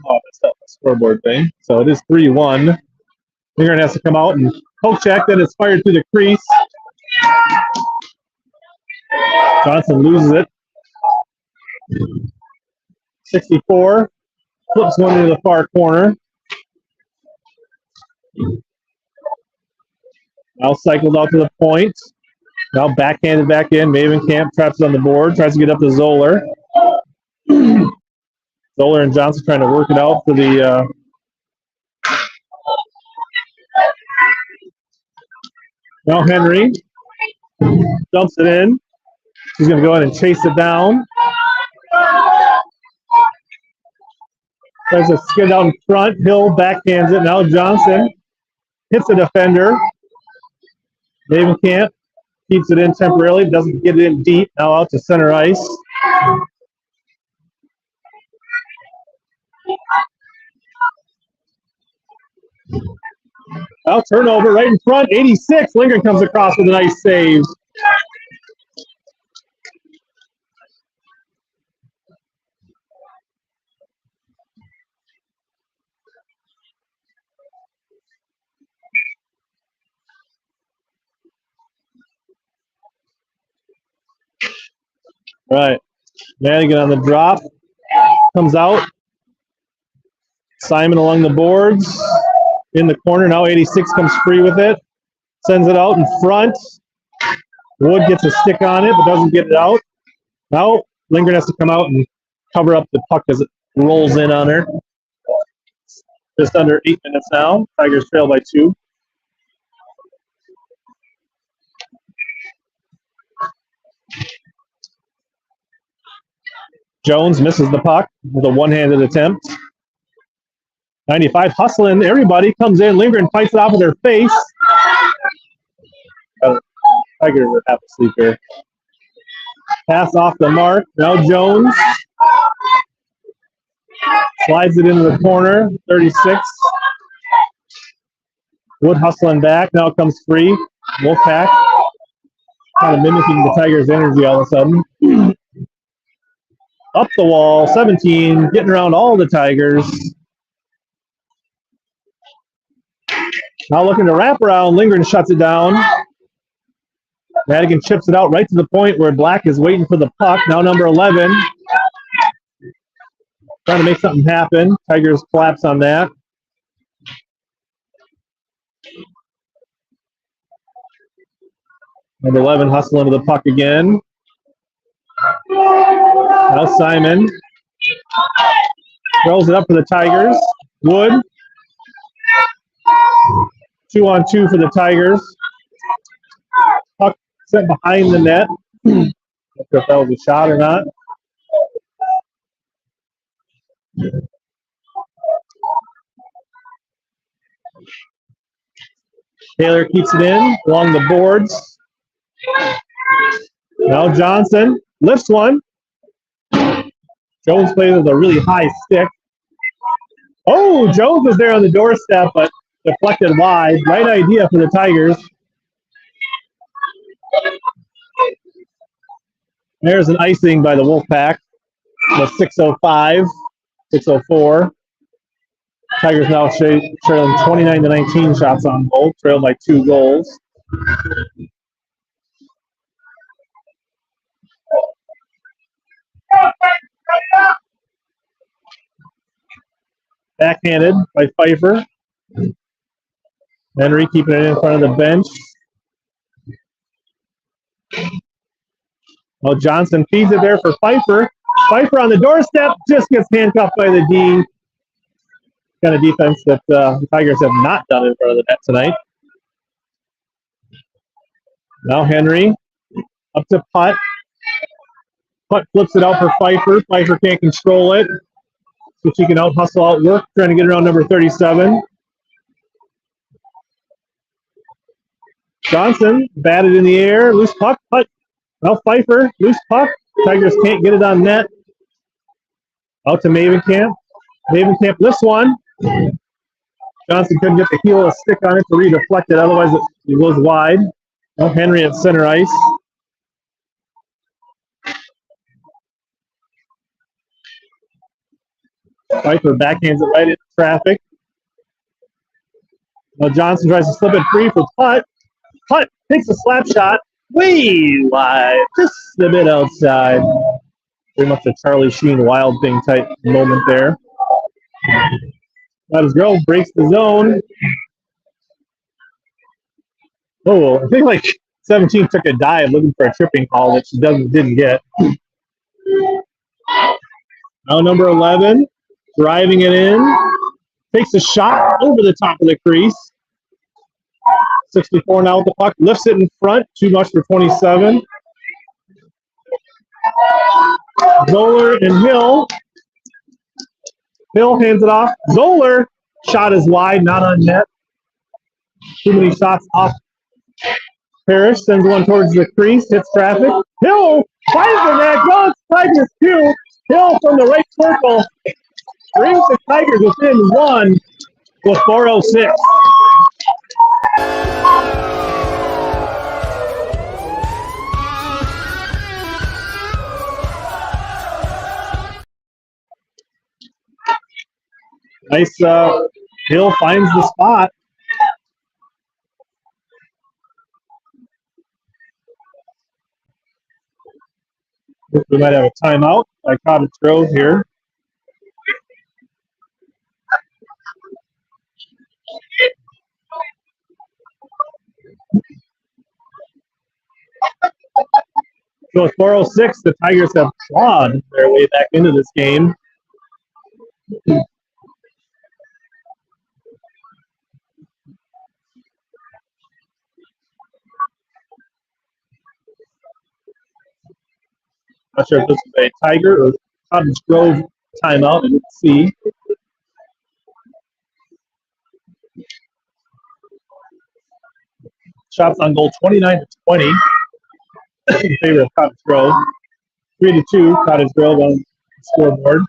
Speaker 1: Oh, that's not the scoreboard thing. So it is 3-1. Lingard has to come out and poke check. Then it's fired through the crease. Johnson loses it. 64. Flips one into the far corner. Now cycled out to the point. Now backhanded back in. Mavenkamp traps it on the board. Tries to get up to Zoller. Zoller and Johnson trying to work it out for the now Henry dumps it in. He's going to go ahead and chase it down. Tries to skid out in front. Hill backhands it. Now Johnson hits a defender. Mavenkamp keeps it in temporarily. Doesn't get it in deep. Now out to center ice. Now turnover right in front. 86. Lingard comes across with a nice save. All right. Madigan on the drop. Comes out. Simon along the boards. In the corner. Now 86 comes free with it. Sends it out in front. Wood gets a stick on it, but doesn't get it out. Now Lingard has to come out and cover up the puck as it rolls in on her. Just under 8 minutes now. Tigers trail by 2. Jones misses the puck with a one-handed attempt. 95 hustling. Everybody comes in. Lindgren fights it off with their face. Tigers are half asleep here. Pass off the mark. Now Jones slides it into the corner. 36. Wood hustling back. Now it comes free. Wolfpack kind of mimicking the Tigers' energy all of a sudden. Up the wall. 17. Getting around all the Tigers. Now looking to wrap around. Lindgren shuts it down. Madigan chips it out right to the point where Black is waiting for the puck. Now number 11. Trying to make something happen. Tigers collapse on that. Number 11 hustling to the puck again. Now Simon throws it up for the Tigers. Wood. 2-on-2 for the Tigers. Puck set behind the net. Not sure if that was a shot or not. Taylor keeps it in along the boards. Now Johnson lifts one. Jones plays with a really high stick. Oh, Jones was there on the doorstep, but deflected wide. Right idea for the Tigers. There's an icing by the Wolfpack. The 6:05, 6:04. Tigers now trailing 29-19 shots on goal, trailed by 2 goals. Backhanded by Pfeiffer. Henry keeping it in front of the bench. Well, Johnson feeds it there for Pfeiffer. Pfeiffer on the doorstep, just gets handcuffed by the D. Kind of defense that the Tigers have not done in front of the net tonight. Now Henry up to Putt. Putt flips it out for Pfeiffer. Pfeiffer can't control it. So she can out-hustle, out-work, trying to get around number 37. Johnson batted in the air. Loose puck. Putt. Well, Pfeiffer. Loose puck. Tigers can't get it on net. Out to Mavenkamp. Mavenkamp lifts one. Johnson couldn't get the heel of a stick on it to re-deflect it. Otherwise, it goes wide. Well, Henry at center ice. Pfeiffer backhands it right into traffic. Now Johnson tries to slip it free for Putt. Putt takes a slap shot. Way wide. Just a bit outside. Pretty much a Charlie Sheen Wild Thing type moment there. Cottage Grove breaks the zone. Oh, I think like 17 took a dive looking for a tripping call that she didn't get. Now number 11, driving it in. Takes a shot over the top of the crease. 64 now with the puck. Lifts it in front. Too much for 27. Zoller and Hill. Hill hands it off. Zoller. Shot is wide, not on net. Too many shots off. Parrish sends one towards the crease. Hits traffic. Hill finds the net. Goes Tigers 2. Hill from the right circle. Brings the Tigers within 1 with 4:06. Nice. Hill finds the spot. We might have a timeout by Cottage Grove here. So with 4:06, the Tigers have clawed their way back into this game. Not sure if this is a Tiger or Cottage Grove timeout. I didn't see. Shots on goal 29-20 in favor of Cottage Grove. 3-2 Cottage Grove on the scoreboard.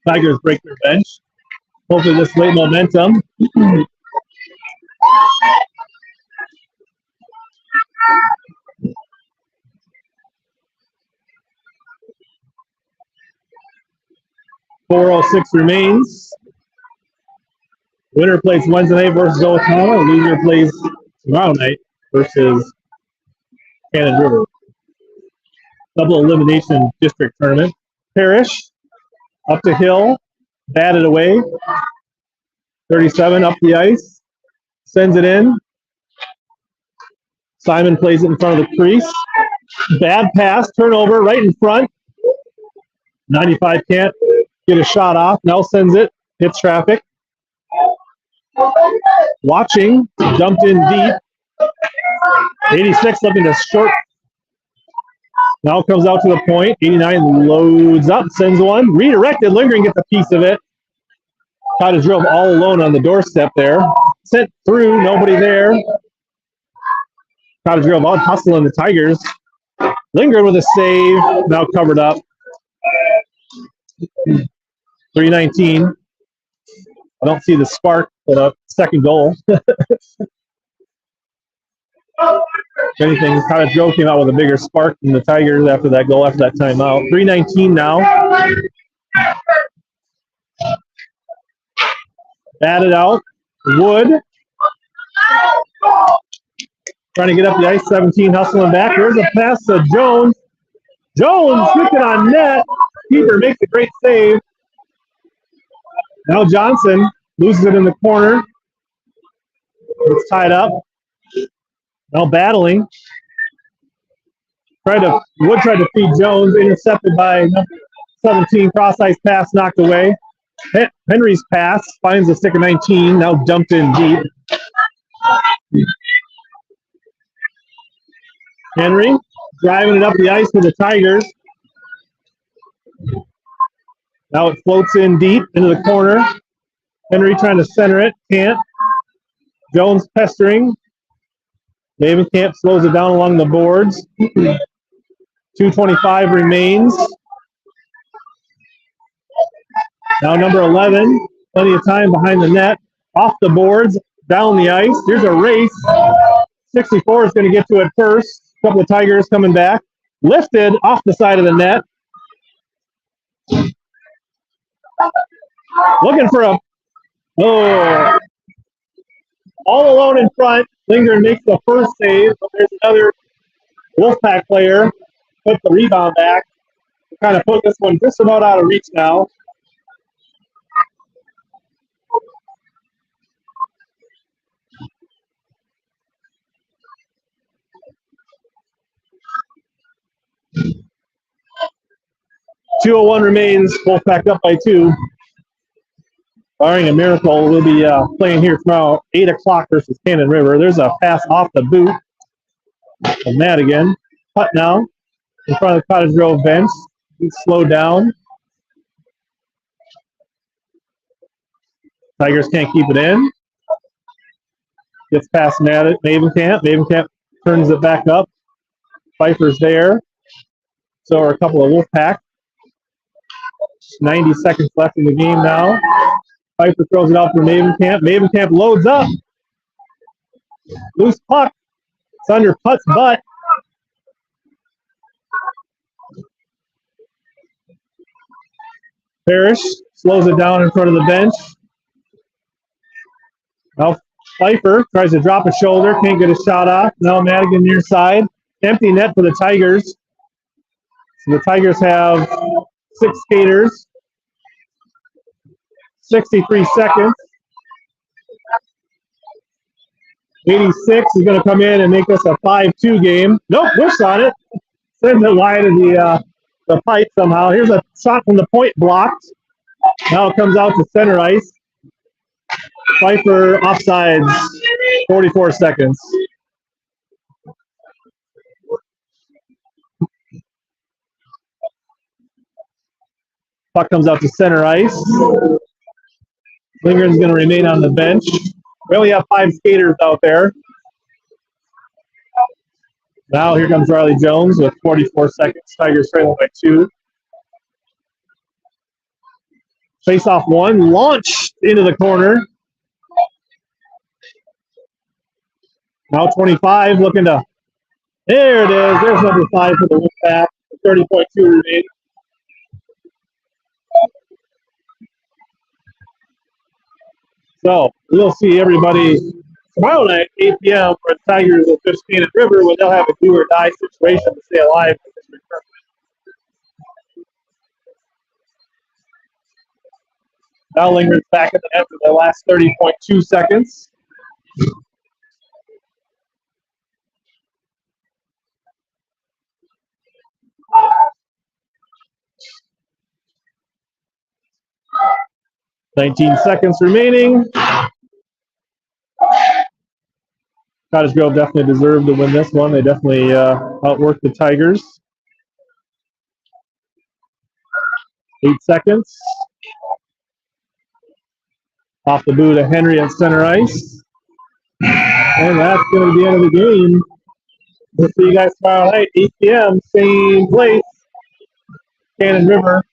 Speaker 1: Tigers break their bench. Hopefully this late momentum. .406 remains. Winner plays Wednesday night versus Oklahoma. Loser plays tomorrow night versus Cannon River. Double elimination district tournament. Parrish up to Hill. Batted away. 37 up the ice. Sends it in. Simon plays it in front of the crease. Bad pass. Turnover right in front. 95 can't get a shot off. Now sends it. Hits traffic. Watching. Dumped in deep. 86 looking to short. Now comes out to the point. 89 loads up. Sends one. Redirected. Lingering gets a piece of it. Cottage Grove all alone on the doorstep there. Sent through. Nobody there. Cottage Grove out hustling the Tigers. Lingard with a save, now covered up. 319. I don't see the spark for the second goal. If anything, Cottage Grove came out with a bigger spark than the Tigers after that goal, after that timeout. 319 now. Batted out. Wood. Trying to get up the ice. 17 hustling back. There's a pass to Jones. Jones gets it on net. Keeper makes a great save. Now Johnson loses it in the corner. It's tied up. Now battling. Wood tried to feed Jones, intercepted by 17. Cross ice pass knocked away. Henry's pass finds the stick of 19, now dumped in deep. Henry driving it up the ice for the Tigers. Now it floats in deep into the corner. Henry trying to center it, can't. Jones pestering. Camp slows it down along the boards. 2:25 remains. Now number 11, plenty of time behind the net. Off the boards, down the ice. Here's a race. 64 is going to get to it first. A couple of Tigers coming back. Lifted off the side of the net. Looking for a... Oh. All alone in front. Lingard makes the first save. But there's another Wolfpack player. Put the rebound back. Kind of put this one just about out of reach now. .201 remains. Wolfpack up by 2. Barring a miracle, we'll be playing here tomorrow, 8 o'clock versus Cannon River. There's a pass off the boot of Madigan. Putt now in front of the Cottage Grove bench. He's slowed down. Tigers can't keep it in. Gets past Mavenkamp. Mavenkamp turns it back up. Pfeiffer's there. So are a couple of Wolfpack. 90 seconds left in the game now. Pfeiffer throws it out for Mavenkamp. Mavenkamp loads up. Loose puck. It's under Putt's butt. Parrish slows it down in front of the bench. Now Pfeiffer tries to drop a shoulder. Can't get a shot off. Now Madigan near side. Empty net for the Tigers. So the Tigers have 6 skaters. 63 seconds. 86 is going to come in and make this a 5-2 game. Nope, Bush on it. Sends it wide of the pipe somehow. Here's a shot from the point blocked. Now it comes out to center ice. Pfeiffer offsides. 44 seconds. Puck comes out to center ice. Lingard is going to remain on the bench. We only have 5 skaters out there. Now here comes Riley Jones with 44 seconds. Tigers trailing by 2. Face off 1, launched into the corner. Now 25 looking to... There it is. There's number 5 for the Wolfpack. 30.2 remaining. So we'll see everybody tomorrow night, 8 p.m. for the Tigers will fish Cannon River, where they'll have a do or die situation to stay alive in this tournament. Now Lingard's back at the net for the last 30.2 seconds. $19 seconds remaining. Cottage Grove definitely deserved to win this one. They definitely outworked the Tigers. 8 seconds. Off the boot of Henry at center ice. And that's going to be the end of the game. We'll see you guys tomorrow night, 8 p.m., same place, Cannon River.